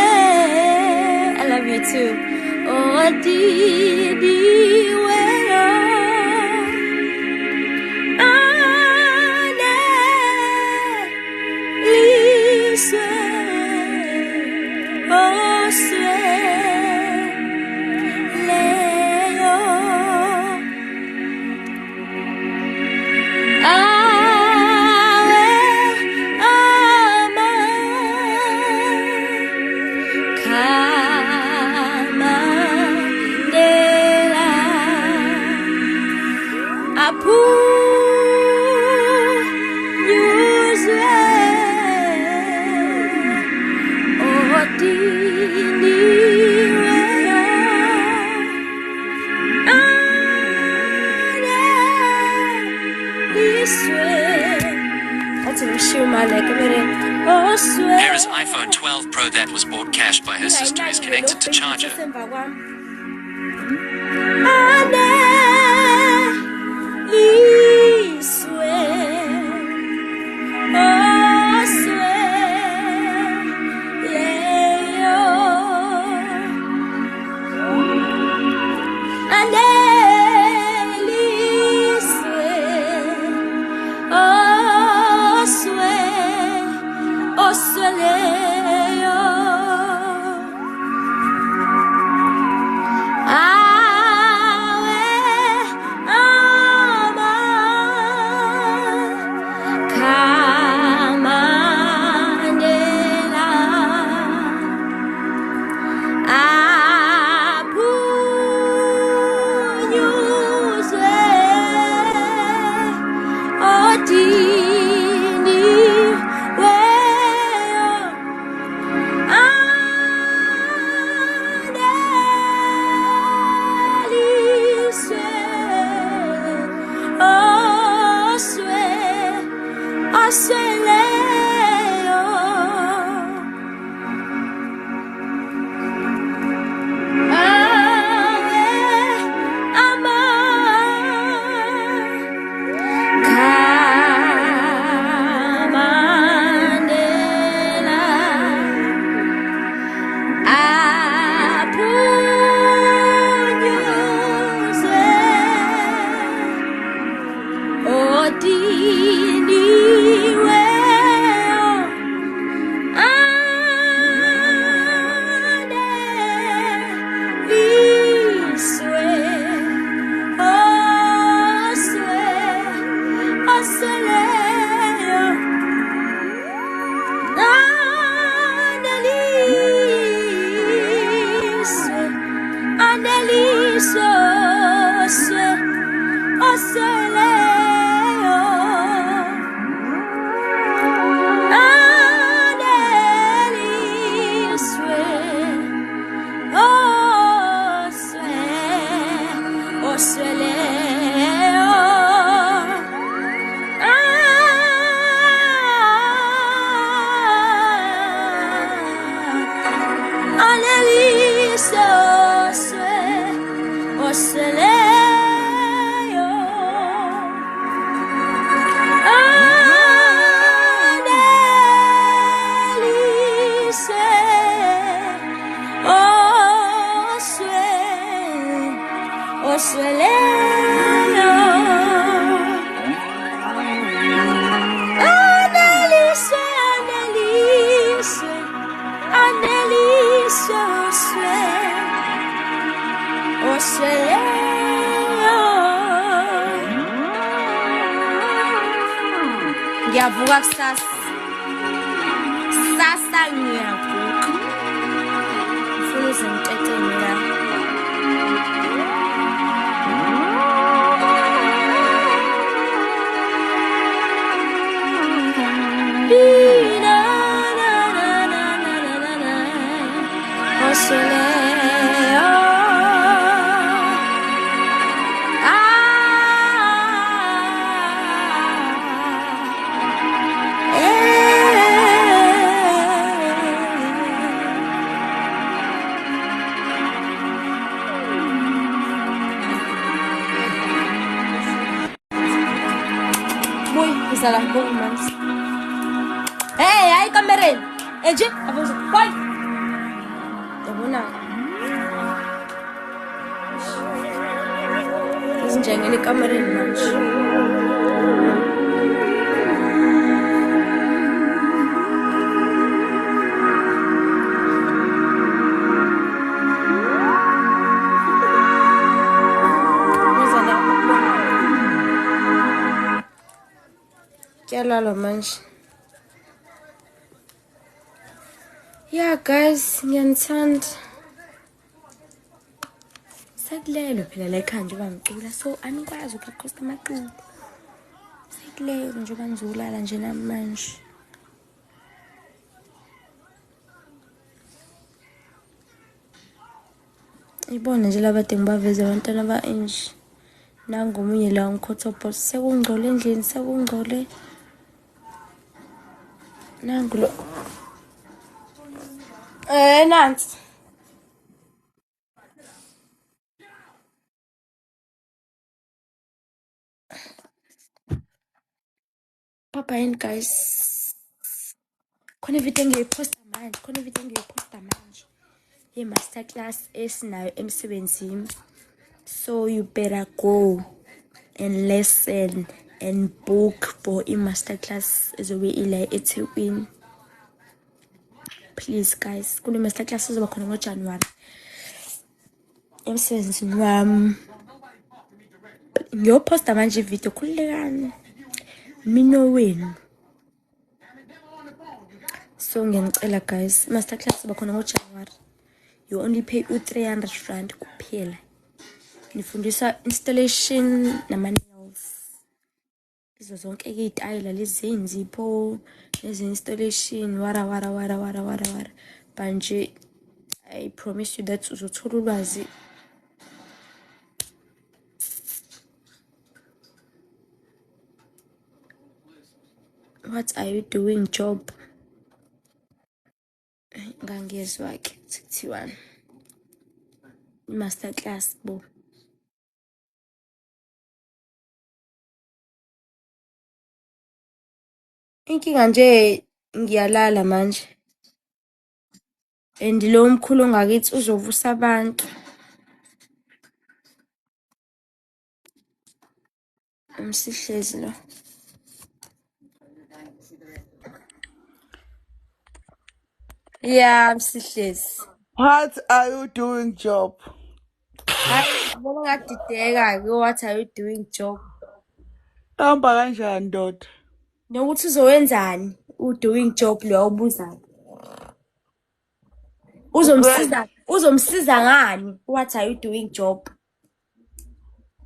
[SPEAKER 1] I love you too. Odidiweyo aneliswe osweleyo awe ama Kamandela aphunyuzwe odiniweyo aneliswe. That's a shuma like a minute.
[SPEAKER 2] Hera's iPhone 12 Pro that was bought cash by her sister is connected to charger.
[SPEAKER 1] osweleyo. Ngiyavuka kusasa. Sasa ngiyavuka. Ngifuna uzengicecele la. Muy, quizá las bombas. Hey, ahí kamereni. Eje, abuza. Kwai. Yabona. Izinjengele kamereni manje. Kyalala manje. Yeah guys, ngiyanithanda. Sekulelo phela la ekhaya nje bangicula so angikwazi ukukhosta amaqulu. Sekulelo nje bangizokulala nje namanje. Ibona nje labade ngibaveza abantwana ba enje. Nangomunye la ngikhothopho sekungcole endlini sekungcole. Nangulo. Nansi. Papa and guys. Khona video ngiyiposta manje. Ye masterclass esinayo emsebenzini. So you better go and listen and book for a masterclass ezobe ila eThekwini. Please guys, kune masterclass ezoba khona ngoJanuary. Emsebenzini wami. Ngiyoposta manje video khulekani. Mino wenu. So ngiyanicela guys, masterclass ezoba khona ngoJanuary. You only pay u300 kuphela. Nifundisa installation nama-nails. Izo zonke izitayela lezi zenzipho, lezi installation, wara. Manje I promise you that uzothola ulwazi What are you doing, Job? Ngangezwa-ke sekuthiwani. Masterclass bo. Inkinga nje ngiyalala manje. And lo mkhulu ngakithi uzovusa abantu. Umsihlezi lo. Yeah, Msihlezi.
[SPEAKER 6] What are you doing, Job?
[SPEAKER 1] Hayi, bona ngadideka-ke, what are you doing, Job?
[SPEAKER 6] Hamba kanjani ndoda?
[SPEAKER 1] Nokuthi uzowenzani doing job lo awubuzayo. Uzomsiza ngani? What are you doing, Job?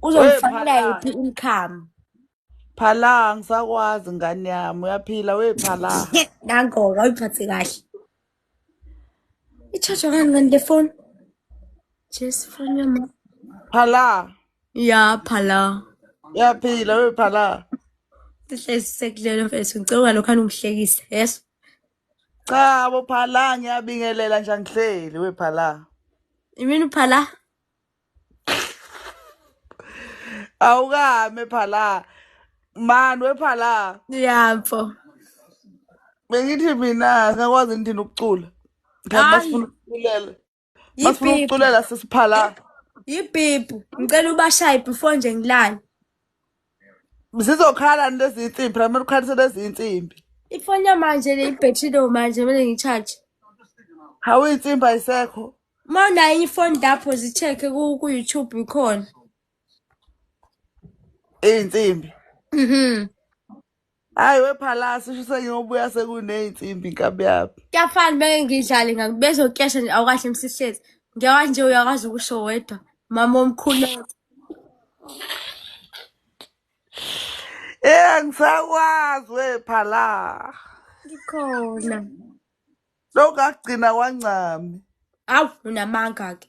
[SPEAKER 1] Uzomfanela yiphi income?
[SPEAKER 6] Phala ngisakwazi ngane yami, uyaphila wephala.
[SPEAKER 1] Nangoba uyiphathe kahle. I-charge ngani le phone? Just phone yami.
[SPEAKER 6] Phala,
[SPEAKER 1] Yeah, phala.
[SPEAKER 6] uyaphila wephala.
[SPEAKER 1] Sihlezi sekulelo mfethu ngicela lokhana ungihlekise. Yes.
[SPEAKER 6] Cha, bo phala ngiyabingelela nje angihleli wephala.
[SPEAKER 1] Imini uphala?
[SPEAKER 6] Awukame phala. Man wephala.
[SPEAKER 1] Yamfo.
[SPEAKER 6] Bengithi mina ngakwazi ngithini ukucula. Kanti masifuna ukuculela. Masifuna ukuculela sesiphala.
[SPEAKER 1] Yibhibhu. Ngicela ubashaye before nje ngilale.
[SPEAKER 6] Sizokhala lezi insimbi, phela ukhalise lezi insimbi.
[SPEAKER 1] Ifoni yamanje le ibhetri lo manje kumele ngicharge.
[SPEAKER 6] Hawu insimbi ayisekho.
[SPEAKER 1] Uma unayo ifoni lapho zicheck ku YouTube ikhona.
[SPEAKER 6] Insimbi.
[SPEAKER 1] Hayi
[SPEAKER 6] wephala sisho sengiyobuya sekuney'nsimbi inkabi yaphi.
[SPEAKER 1] Kuyafana meke ngidlale ngakubezokesha nje awukahle Msihlezi. Ngiyakwazi nje uyakwazi ukusho wedwa. Mama omkhulu.
[SPEAKER 6] Ngisakwazi wephala.
[SPEAKER 1] Ngikhona.
[SPEAKER 6] Lokugcina kwancami.
[SPEAKER 1] Awu unamanga-ke.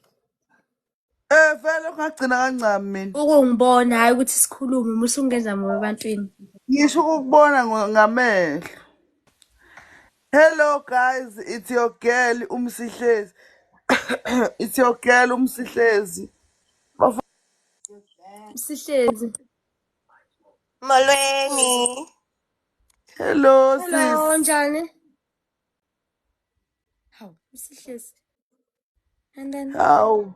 [SPEAKER 6] Vele ungagcina kancami mina.
[SPEAKER 1] Ukungibona hayi ukuthi sikhulume uma usungenza moya ebantwini.
[SPEAKER 6] Ngisho ukukubona ngamehlo. Hello guys, it's your girl Umsihlezi. It's your girl Umsihlezi.
[SPEAKER 1] Msihlezi.
[SPEAKER 7] Molweni.
[SPEAKER 6] Hello sis.
[SPEAKER 1] Hello njani? Hawu Msihlezi. And then
[SPEAKER 6] Hawu.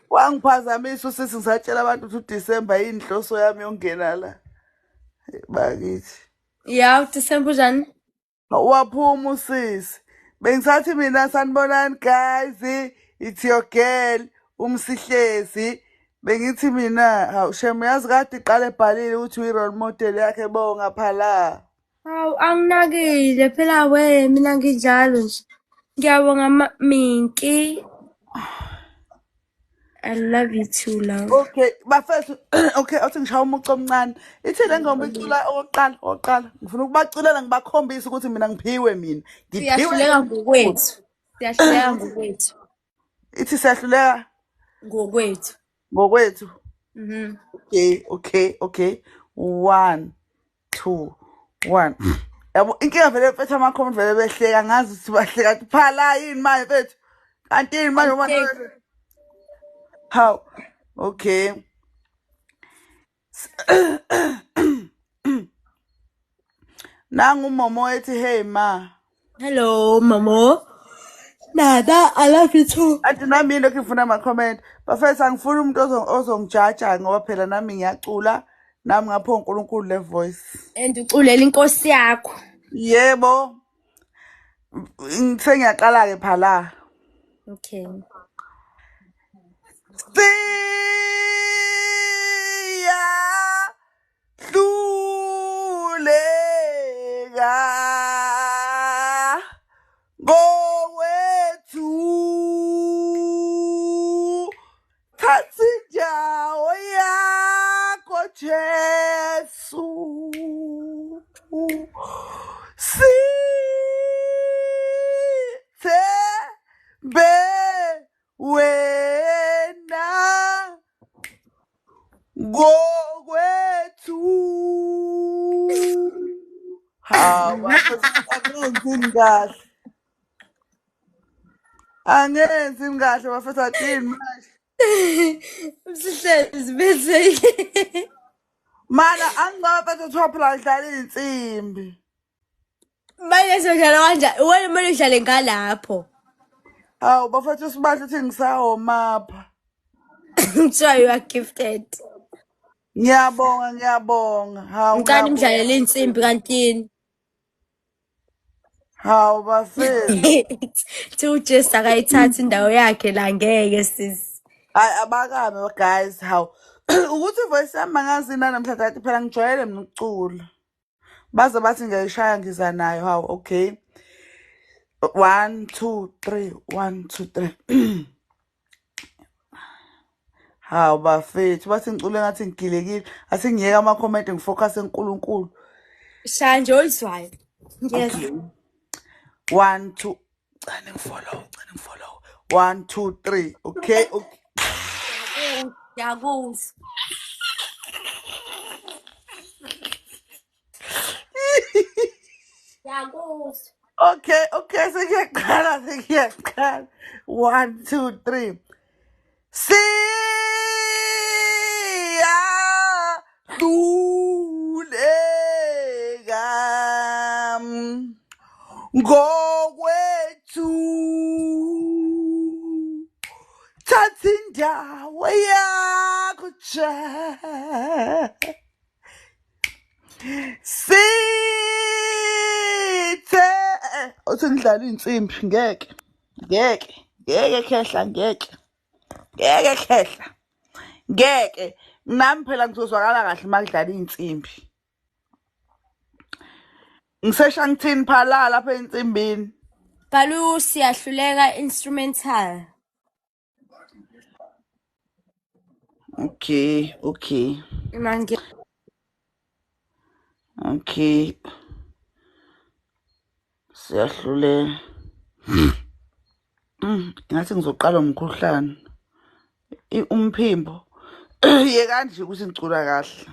[SPEAKER 6] Wangiphazamisa usisi ngisatshela abantu ukuthi uDisemba inhloso yami yongena la. Bakithi.
[SPEAKER 1] Yeah, December njani?
[SPEAKER 6] Waphuma usisi. Bengisathi mina sanibonani guys, it's your girl Umsihlezi. Bengithi mina hawu shame yazi kade iqale ebhalile ukuthi uyi-role model yakhe bonga phala.
[SPEAKER 1] Hawu anginakile phela mina nginjalo nje. Ngiyabonga Minki. I love you too, love.
[SPEAKER 6] Okay, bafethu okay awuthi ngishaya umuco omncane. Ithi le ngoma icula oqala. Ngifuna ukubaculela ngibakhombisa ukuthi mina ngiphiwe mina.
[SPEAKER 1] Siyahluleka ngokwethu. Siyahluleka ngokwethu.
[SPEAKER 6] Ithi siyahluleka
[SPEAKER 1] Ngokwethu.
[SPEAKER 6] ngokwethu. Okay. 1 2 1. Yabo inkinga vele mfethu ama-comment vele behleka ngazi ukuthi bahleka ukuthi phala yini manje mfethu. Kanti yini manje uma How? Okay. Nangu Momo ethi hey ma.
[SPEAKER 1] Hello, Momo. Nada, I love you too.
[SPEAKER 6] Athi nami yini lokhu ngifuna ama-comment. Bafethu angifuni umuntu ozongijaja ngoba phela nami ngiyacula. Nami ngapho uNkulunkulu le voice.
[SPEAKER 1] And uculela inkosi yakho.
[SPEAKER 6] Yebo. Sengiyaqala-ke phala.
[SPEAKER 1] Okay.
[SPEAKER 6] Siyahluleka ngowethu thatha indawo yakho Jesu sithembe wena Hawu bafethu angenzi ini kahle. Angenzi ini kahle bafethu atini manje.
[SPEAKER 1] Umsihlezi bese.
[SPEAKER 6] Mana angicabanga bafethu kuthiwa phela ngidlala iy'nsimbi.
[SPEAKER 1] Manje sodlala kanjani? Wena kumele udlale ngalapho.
[SPEAKER 6] Hawu bafethu sibahle ukuthi ngisawomapha.
[SPEAKER 1] Kuthiwa you are gifted.
[SPEAKER 6] Ngiyabonga. Hawu
[SPEAKER 1] Ngicela imidlalele iy'nsimbi kantini.
[SPEAKER 6] Hawu bafethu.
[SPEAKER 1] Thi uJesu akayithatha indawo yakhe la ngeke sisi.
[SPEAKER 6] Hayi abakabe guys hawu. Ukuthi voice yami angazina namhlanje athi phela ngijwayele mina ukucula. Baze bathi ngiyayishaya ngiza nayo hawu okay. 1 2 3 1 2 3. Hawu bafethu bathi ngicule ngathi ngigilekile. Athi ngiyeka ama-comment ngifocus eNkulunkulu.
[SPEAKER 1] Shaya nje oyizwayo. Yes.
[SPEAKER 6] 1 2 Cane ngifollow. 1 2 3 okay.
[SPEAKER 1] Ngiyakuzwa. Ngiyakuzwa.
[SPEAKER 6] Okay, sengiyaqala. 1 2 3 Siyaduleka ngokwethu thatha indawo yakho sithe uthi ngidlala iy'nsimbi ngeke khehla ngeke nami phela ngizozwakala kahle uma ngidlala iy'nsimbi ngisesha ngithini phala lapha ey'nsimbini
[SPEAKER 1] Balu siyahluleka instrumental.
[SPEAKER 6] okay
[SPEAKER 1] Manje
[SPEAKER 6] okay siyahlulela ngathi ngizoqala umkhuhlane umphimbo yeka nje ukuthi ngicula kahle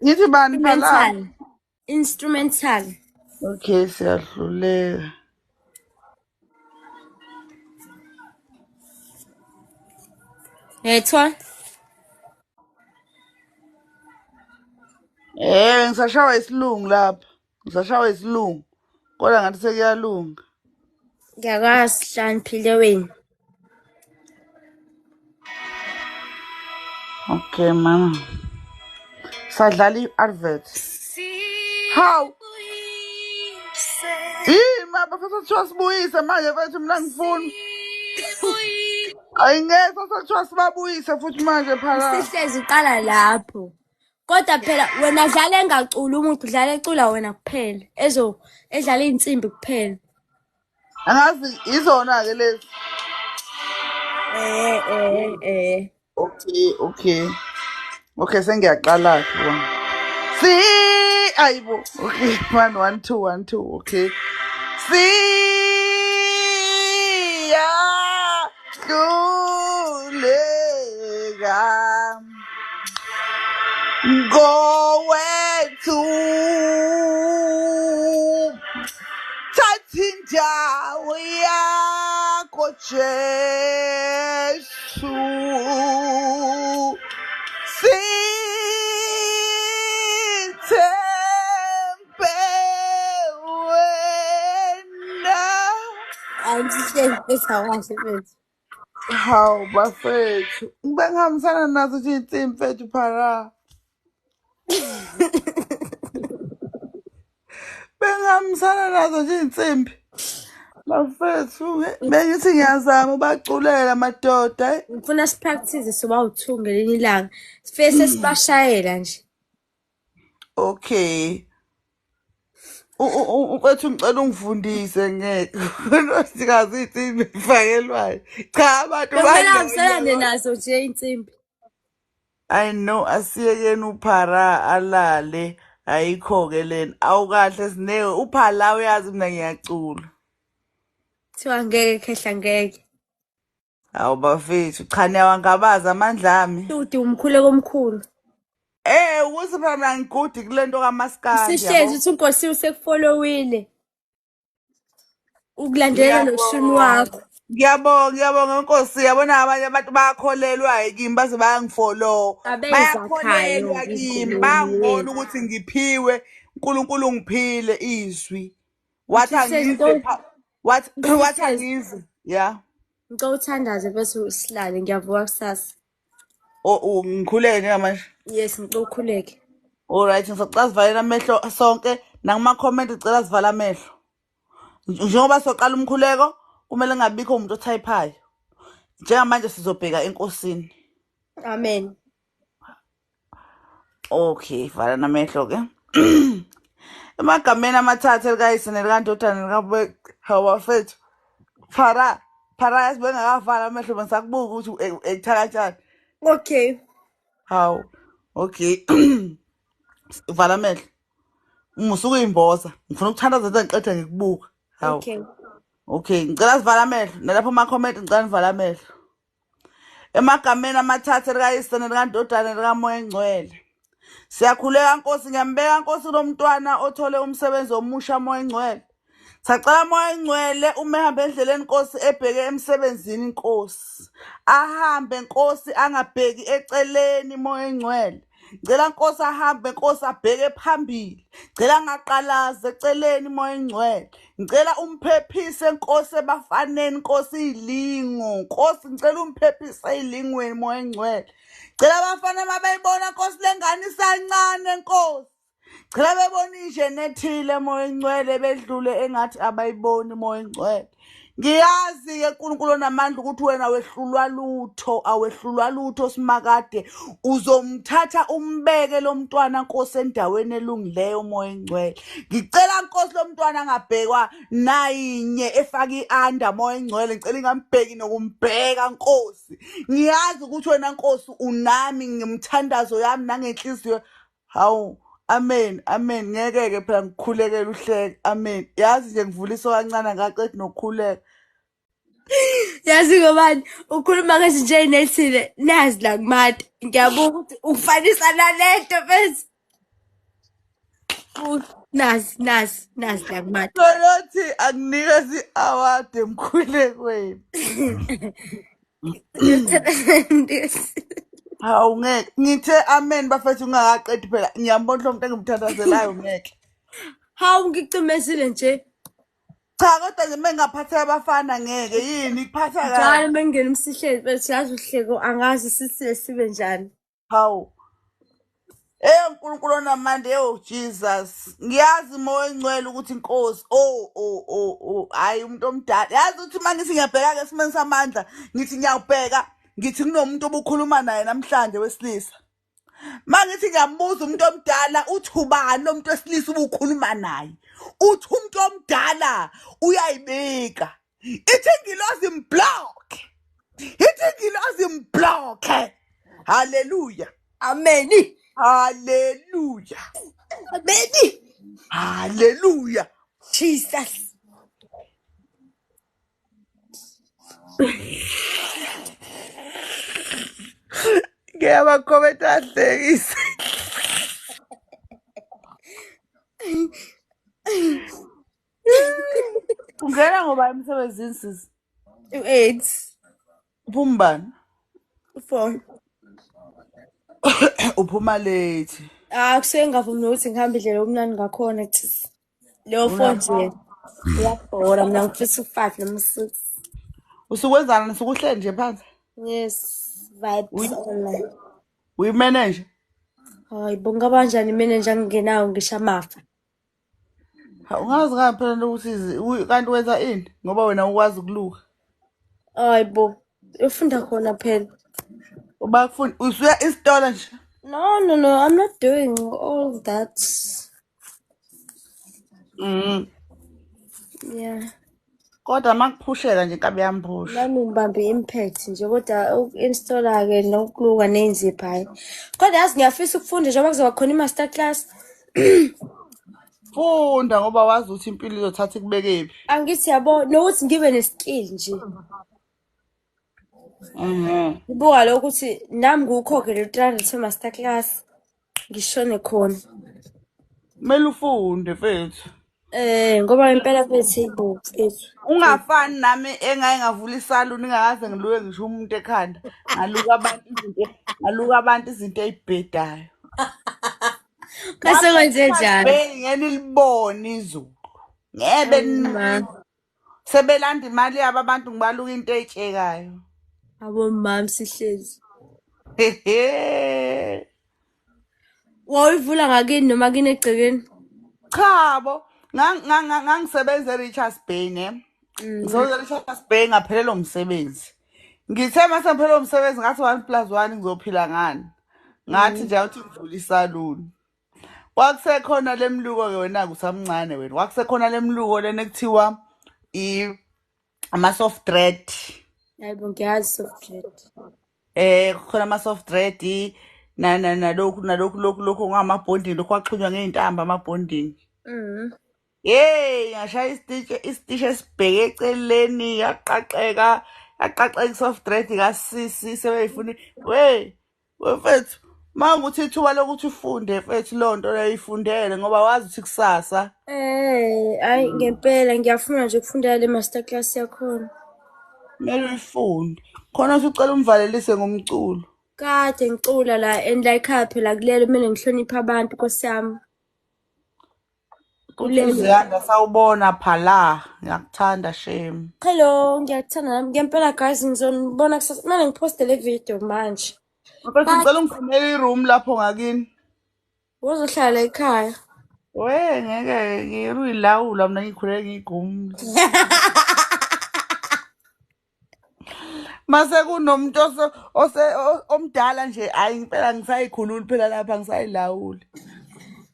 [SPEAKER 6] ngithi bani phala
[SPEAKER 1] instrumental.
[SPEAKER 6] okay siyahlulela
[SPEAKER 1] Yethwa
[SPEAKER 6] ngisashawa isilungu lapha kodwa ngathi sekuyalunga
[SPEAKER 1] ngiyakwazi hlaniphile wena.
[SPEAKER 6] okay mama sadlala i-advert hawu ma bafethu kuthiwa sibuyise manje mfethu mina ngifuni ayingeke kuthiwa sibabuyise futhi manje phala
[SPEAKER 1] Sihlezi uqala lapho. Kodwa phela wena dlala engaculi umuntu dlala ecula wena kuphela. Edlala iy'nsimbi kuphela.
[SPEAKER 6] angazi izona-ke lezi okay sengiyaqala-ke ayibo okay 1 1 2 1 2 okay siyaduleka ngowethu thatha indawo yakho Jesu sithembe wena
[SPEAKER 1] Sihlezi besakwazi mfethu.
[SPEAKER 6] hawu bafethu bengihambisana nazo nje iy'nsimbi mfethu phara bengihambisana nazo nje iy'nsimbi bafethu bengithi ngiyazama ubaculela madoda
[SPEAKER 1] Ngifuna sipractice soba u-2 ngelinye ilanga. Sifike sesibashayela nje.
[SPEAKER 6] okay mfethu ngicela ungifundise ngeke sikazi iy'nsimbi zifakelwayo cha abantu
[SPEAKER 1] Kumele uhambiselane nazo nje iy'nsimbi.
[SPEAKER 6] I know asiyekeni uphara alale ayikho-ke lena awukahle sineke uphala uyazi mina ngiyacula
[SPEAKER 1] Kuthiwa ngeke khehla ngeke.
[SPEAKER 6] Hawu bafethu, cha niyawangabaza amandla ami.
[SPEAKER 1] Tuti umkhuleko omkhulu.
[SPEAKER 6] Ukuthi phela mina ngigudi kulento kaMaskandi
[SPEAKER 1] Sihlezi
[SPEAKER 6] yabo.
[SPEAKER 1] uthi uNkosiwe sekufollowile. Ukulandela noshuni wakho.
[SPEAKER 6] Ngiyabonga Nkosi. Yabona abanye abantu bayakholelwa kimi baze bayangifollow.
[SPEAKER 1] Abeza khayo
[SPEAKER 6] Bayakholelwa kimi,
[SPEAKER 1] ngikhulumi
[SPEAKER 6] bangibona
[SPEAKER 1] yena.
[SPEAKER 6] ukuthi ngiphiwe, uNkulunkulu ungiphile izwi. Wathi
[SPEAKER 1] Sihlezi
[SPEAKER 6] angizwe wathi
[SPEAKER 1] Sihlezi.
[SPEAKER 6] angizwe. Yeah.
[SPEAKER 1] Ngicela uthandaze bese sihlale ngiyavuka kusasa.
[SPEAKER 6] Ngikhuleke njengamanje.
[SPEAKER 1] Yes, ngicela ukhuleke.
[SPEAKER 6] Alright, ngisacela sivalele amehlo sonke nakuma-comment ngicela sivala amehlo. Njengoba soqala umkhuleko kumele ngabikho umuntu othayiphayo. Njengamanje sizobheka enkosini.
[SPEAKER 1] Amen.
[SPEAKER 6] Okay, vala namehlo ke. Emagameni amathathu elikayise nelikandodana likabafethu. Phara yazi bengakavala amehlo bengisakubuka ukuthi ekutha kanjani.
[SPEAKER 1] Okay.
[SPEAKER 6] Hawu. Okay. Vala amehlo. Musuku imboza. Ngifuna ukuthandaza nje ngiqede ngikubuka. Hawu.
[SPEAKER 1] Okay.
[SPEAKER 6] Okay, ngicela sivala amehlo. Nalapho ama-comment ngicela nivala amehlo. Emagameni amathathu elikayise nelikandodana likamoya engcwele. Siyakhuleka Nkosi, ngiyambeka Nkosi lo mntwana othole umsebenzi omusha moya engcwele. Sacela moya engcwele uma ehamba endleleni Nkosi ebheke emsebenzini Nkosi. Ahambe Nkosi angabheki eceleni moya engcwele. Ngicela Nkosi ahambe Nkosi abheke phambili. Ngicela angaqalaze eceleni moya engcwele. Ngicela umphephise Nkosi ebafaneni Nkosi ilingo. Nkosi ngicela umphephise ilingweni moya engcwele. Ngicela abafana mabeyibona Nkosi lengane isancane Nkosi. Ngicela bebona injene ethile moya engcwele bedlule engathi abayiboni moya engcwele. Ngiyazi ke uNkulunkulu onamandla ukuthi wena awehlulwa lutho simakade. Uzomthatha umbeke lo mntwana Nkosi endaweni elungileyo moya engcwele. Ngicela Nkosi lo mntwana angabhekwa nayinye efaka ianda moya engcwele. Ngicela ingambheki nokumbheka Nkosi. Ngiyazi ukuthi wena Nkosi unami ngimthandazo yami nangenhliziyo. Hawu. Amen, amen. Ngeke phela ngikhulekela uhleke. Amen. Yazi nje ngivulisa kancane ngaqedi nokukhuleka.
[SPEAKER 1] Yazi ngobani ukhuluma ngezinto ey'nethile nazi la kumade. Ngiyabuka ukuthi ukufanisa nalento bese. Nazi la kumade.
[SPEAKER 6] Lothi akunikeza i-award emkhulekweni. Hawu ngeke. Ngithe amen bafethu ungakaqedi phela. Ngiyambona lo muntu engimthandazelayo ngeke.
[SPEAKER 1] Hawu ngicimezile nje.
[SPEAKER 6] Cha kodwa nje mengaphatha abafana ngeke yini kuphatha kahle.
[SPEAKER 1] Njalo mengena umsihlezi bese yazi uhleko angazi sisile sibe njani.
[SPEAKER 6] Hawu. UNkulunkulu onamandla Jesus. Ngiyazi moya engcwele ukuthi Nkosi hayi umuntu omdala. Yazi ukuthi mangithi ngiyabheka ke esimeni samandla ngithi ngiyabheka ngithi kunomuntu obukhuluma naye namhlanje wesilisa. Mangithi ngiyambuza umuntu omdala uthi ubani lo muntu wesilisa ubukhuluma naye. Uthi umuntu omdala uyayibika. Ithi ngilozi imblock. Ithi ngilozi imblock. Hallelujah.
[SPEAKER 1] Amen.
[SPEAKER 6] Hallelujah.
[SPEAKER 1] Amen.
[SPEAKER 6] Hallelujah.
[SPEAKER 1] Jesus.
[SPEAKER 6] Ngiyabakhometha ahlekise. Ungena ngoba emsebenzini sisi.
[SPEAKER 1] U-8.
[SPEAKER 6] Uphuma bani?
[SPEAKER 1] U-4.
[SPEAKER 6] Uphuma late.
[SPEAKER 1] Kusuke ngingavumi nokuthi ngihambe indlela yomnani ngakhona tis. Leyo 4 nje. Ngiyabhora mina ngifisa u-5 noma u-6.
[SPEAKER 6] Usukwenzana nisukuhleli nje phansi?
[SPEAKER 1] Yes, vibes online.
[SPEAKER 6] Uyi-manager?
[SPEAKER 1] Hayi bonga kanjani manager ngingenawo ngisho amafa.
[SPEAKER 6] Ungazi phela ukuthi kanti wenza ini ngoba wena ukwazi ukuluka.
[SPEAKER 1] Hayi bo, ufunda khona phela.
[SPEAKER 6] Ubafunda usuya isitolo nje.
[SPEAKER 1] No, I'm not doing all that. Yeah.
[SPEAKER 6] Kodwa makuphusheka nje inkabi yamphusha.
[SPEAKER 1] Nami ngibambe impact nje kodwa uku-installa ke nokuluka nenzipho hayi. Kodwa yazi ngiyafisa ukufunda njengoba kuzoba khona i-master class.
[SPEAKER 6] Funda ngoba wazi ukuthi impilo izothatha ikubekephi.
[SPEAKER 1] Angithi yabo nokuthi ngibe neskill nje. Ngibuka lokho ukuthi nami ngiwukhokhe le 300 we-masterclass ngishone khona.
[SPEAKER 6] Kumele ufunde mfethu.
[SPEAKER 1] Ngoba impela mfethu yibo mfethu.
[SPEAKER 6] Ungafani nami engake ngavula isaluni ngakaze ngiluke ngisho umuntu ekhanda. Ngaluka abantu izinto ey'bhedayo.
[SPEAKER 1] Bese kwenze njani?
[SPEAKER 6] Ngeke nilibone izulu. Ngebe sebelanda imali yabo abantu ngibaluka into ey'tshekayo.
[SPEAKER 1] Abo mama sihlezi.
[SPEAKER 6] Hehe.
[SPEAKER 1] Wawuyivula ngakini noma kini egcekeni?
[SPEAKER 6] Cha bo, ngangisebenza eRichards Bay ne. Ngisebenza eRichards Bay ngaphelelwa umsebenzi. Ngithe mase ngiphelelwa umsebenzi ngathi 1+1 ngizophila ngani. Ngathi nje ukuthi ngivula isaluni. Kwakusekhona lemluko ke wena kusamncane wena. Kwakusekhona lemluko lena ekuthiwa ama soft dread.
[SPEAKER 1] Hayibo ngiyazi soft dread.
[SPEAKER 6] Khona ama soft dread lokhu ngamabonding lokhu axhunywa ngeintambo amabonding. Hey, ngashaya isitishi esibheke eceleni yaqaqeka soft dread kasisi sebeyifuna wefethu mangukuthi ithuba lokuthi ufunde mfethu lonto leyifundele ngoba wazi ukuthi kusasa.
[SPEAKER 1] Hayi ngempela ngiyafuna nje ukufundela le masterclass yakhona.
[SPEAKER 6] Kumele uyifunde khona usucela umvalelise ngomculo.
[SPEAKER 1] Kade ngicula la and la ekhaya phela kulelo kumele ngihloniphe abantu Nkosi yami.
[SPEAKER 6] Uziyanda sawubona phala ngiyakuthanda shame.
[SPEAKER 1] Hello, ngiyakuthanda nami ngempela guys ngizonibona kusasa. Kumele ngiposte le video manje.
[SPEAKER 6] Mfethu ngicela ungifumele iroom lapho ngakini.
[SPEAKER 1] Wozohlala ekhaya.
[SPEAKER 6] Ngeke ngiyilawula mina ngikhuleke ngigumule. Mase kunomuntu omdala nje hayi impela ngisayikhulula phela lapha ngisayilawula.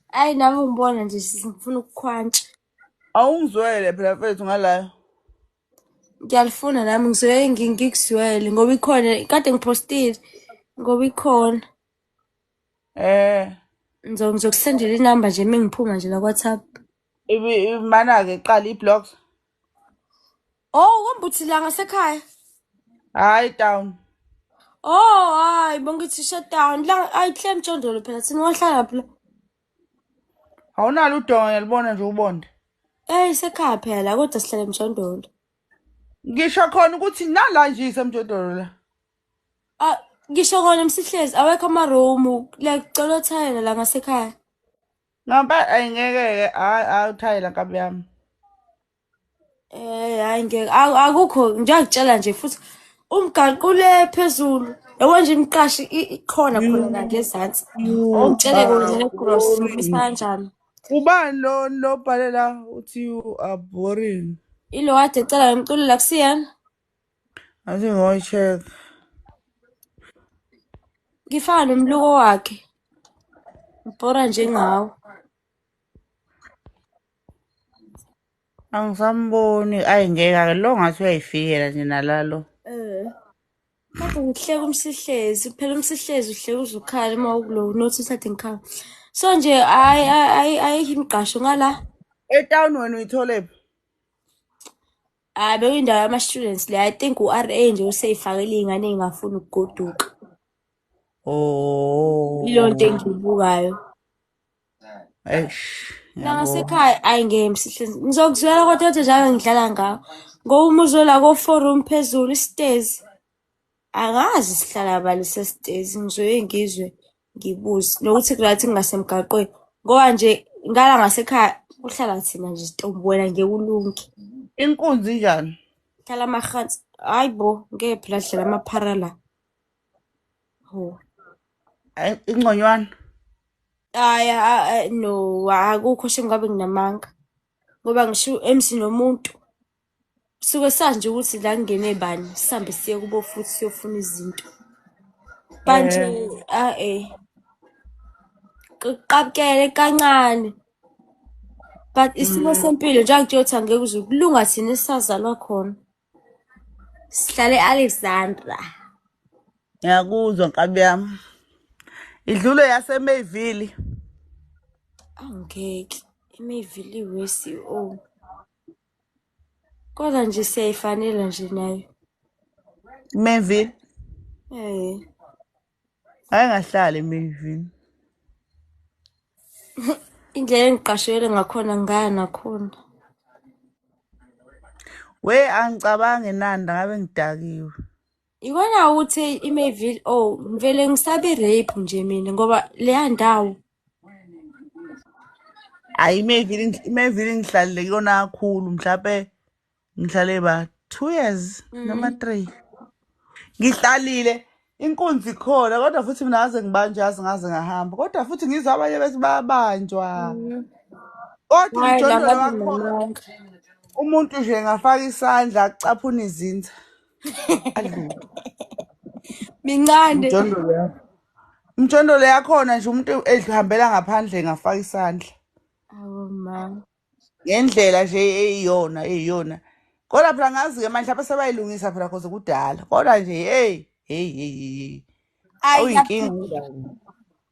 [SPEAKER 1] Hayi nami ungibona nje ngifuna ukukhwantsha.
[SPEAKER 6] Awungizwele phela mfethu ngala.
[SPEAKER 1] Ngiyalifuna nami ngizoye ngikuzwele ngoba ikhona kade ngipostile ngoba ikhona. Ngizokusendela inamba nje mengiphuma nje la WhatsApp.
[SPEAKER 6] Mana ke qala iblogs.
[SPEAKER 1] Komba uthi la ngasekhaya.
[SPEAKER 6] Hayi down.
[SPEAKER 1] Hayi bongithi shut down la ayihle emjondolo phela thina wahlala phela.
[SPEAKER 6] Awunalo udonga ngiyalibona nje ubonde.
[SPEAKER 1] Isekhaya phela kodwa sihlala emjondolo.
[SPEAKER 6] Ngisho khona ukuthi nala nje isemjondolo la.
[SPEAKER 1] Ngisho kona emsihlezi awekho ama-room like cela uthayela la ngasekhaya.
[SPEAKER 6] Ngamba ayingeke awuthayela nkabi yami.
[SPEAKER 1] Hayi ngeke akukho ngiyakutshela nje futhi umgaqo ule phezulu yabo nje imqashi ikhona la ngezansi ongitshele kona ne-gross kanjani.
[SPEAKER 6] Ubani lo bhalela uthi you are boring.
[SPEAKER 1] Ilo wade ecela ngimculo la kusiyana.
[SPEAKER 6] Athi ngoyi-check.
[SPEAKER 1] Ngifana nomluko wakhe. Ngibhora nje ngawo.
[SPEAKER 6] Angisamboni ayingeka lo ngathi uyayifikela nje nalalo.
[SPEAKER 1] Kodwa ngihleka umsihlezi phela umsihlezi uhleka uzukhala uma ukulo nothi uthathe ngikhala. So nje ayikho imiqasho ngala.
[SPEAKER 6] Etown wena uyitholephi?
[SPEAKER 1] Bekuyindawo yama-students le I think u-RA nje useyifakele iy'ngane ey'ngafuni ukugoduka. Ilo nto engiyibukayo. La ngasekhaya ayingeke emsihlezi ngizokuzwela kodwa njalo ngidlala ngawo ngoba uma uzola ko-4 phezulu isitezi angazi sihlala balise sitezi ngizoye ngizwe ngibuze nokuthi kulathi ngingasemgaqweni ngoba nje ngala ngasekhaya kuhlala thina nje Sitombu wena ngeke ulunge.
[SPEAKER 6] Inkunzi njani?
[SPEAKER 1] Hlala amahansi hayibo ngeke phela dlala amaphara la.
[SPEAKER 6] Ingconywana.
[SPEAKER 1] No akukho shem ngabe nginamanga ngoba ngisho emsini nomuntu suke sazi nje ukuthi la kungene bani sihambe siye kubo futhi siyofuna izinto manje qabukele kancane but isimo sempilo njengokuthi uthi angeke uze kulunga thina esazalwa khona sihlale Alexandra.
[SPEAKER 6] Ngiyakuzwa nkabi yami. Idlule yaseMayville.
[SPEAKER 1] Angeke iMayville iwesi kodwa nje siyayifanela nje nayo.
[SPEAKER 6] Mayville. Ngahlali eMayville.
[SPEAKER 1] Indlela engiqashele ngakhona ngaya nakhona.
[SPEAKER 6] We angicabange nanda ngabe ngidakiwe.
[SPEAKER 1] Ikona ukuthi iMayville ngivele ngisabe rape nje mina ngoba leya ndawo
[SPEAKER 6] Hayi iMayville ngihlalile kuyona kakhulu mhlawumbe ngihlale ba 2 years noma 3. Ngihlalile inkunzi khona kodwa futhi mina ngaze ngibanjwe yazi ngaze ngahamba kodwa futhi ngizwa abanye bethi bayabanjwa. Kodwa
[SPEAKER 1] hayi la
[SPEAKER 6] umjondolo
[SPEAKER 1] ngabe
[SPEAKER 6] wakhona
[SPEAKER 1] nginomanga.
[SPEAKER 6] umuntu nje ngafaka isandla akucaphuna izinza. Adlule.
[SPEAKER 1] Mincane.
[SPEAKER 6] Umjondolo yakhona nje umuntu ehambela ngaphandle ngafaka isandla.
[SPEAKER 1] Awu mama.
[SPEAKER 6] Ngendlela nje eyiyona. Kodwa phela ngazi-ke manje lapha sebayilungisa phela cause kudala. Kodwa nje hey. Awuyinkinga ngani?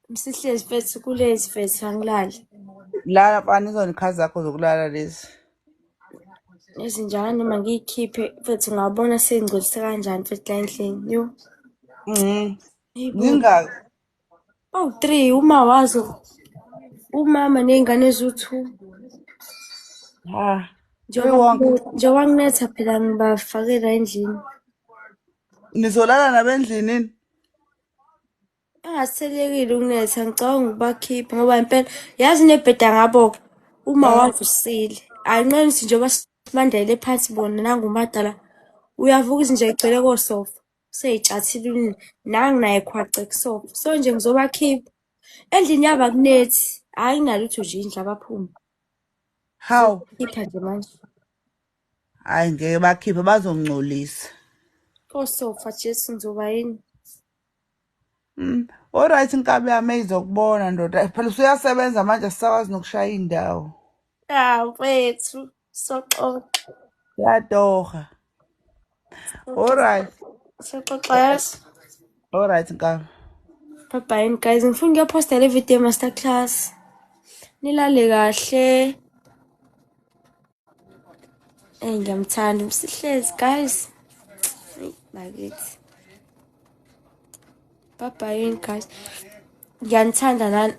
[SPEAKER 1] Msihlezi fethu kulezi fethu angilali.
[SPEAKER 6] Lala mfana izonekhazi zakho zokulala lezi.
[SPEAKER 1] Ezinjalo noma ngiyikhiphe fethu ngabona sengcolise kanjani fethu la endlini yo.
[SPEAKER 6] Ngingaki?
[SPEAKER 1] 3 uma wazo. Umama nezingane ezu2.
[SPEAKER 6] Ha.
[SPEAKER 1] Njengoba nginetha phela ngibafakela endlini.
[SPEAKER 6] Nizolala nabendlini?
[SPEAKER 1] Engaselekile ukunetha ngicabanga ukubakhipha ngoba impela yazi nebheda ngabo uma wavusile. Ayinqenisi njengoba simandele phansi bona nangumadala. Uyavuka nje egcwele kosofa. Seyitshathile nangi naye khwace kusofa. So nje ngizobakhipha. Endlini yaba kunethi. Hayi nginalutho nje indlu abaphuma.
[SPEAKER 6] How?
[SPEAKER 1] Khipha nje manje.
[SPEAKER 6] Hayi ngeke bakhiphe bazongcolisa.
[SPEAKER 1] Kosofa Jesu ngizoba yini?
[SPEAKER 6] Alright inkabi yami izokubona ndoda. Phela usuyasebenza manje asisakwazi nokushaya indawo.
[SPEAKER 1] Mfethu soxoxa.
[SPEAKER 6] Yatoha. Alright.
[SPEAKER 1] Soxoxa yazi.
[SPEAKER 6] Alright inkabi.
[SPEAKER 1] Bye bye guys. Ngifuna ukuyoposta le video masterclass. Nilale kahle. Ngiyamthanda umsihlezi guys. Bakithi. Bye bye guys. Ngiyanithanda nani.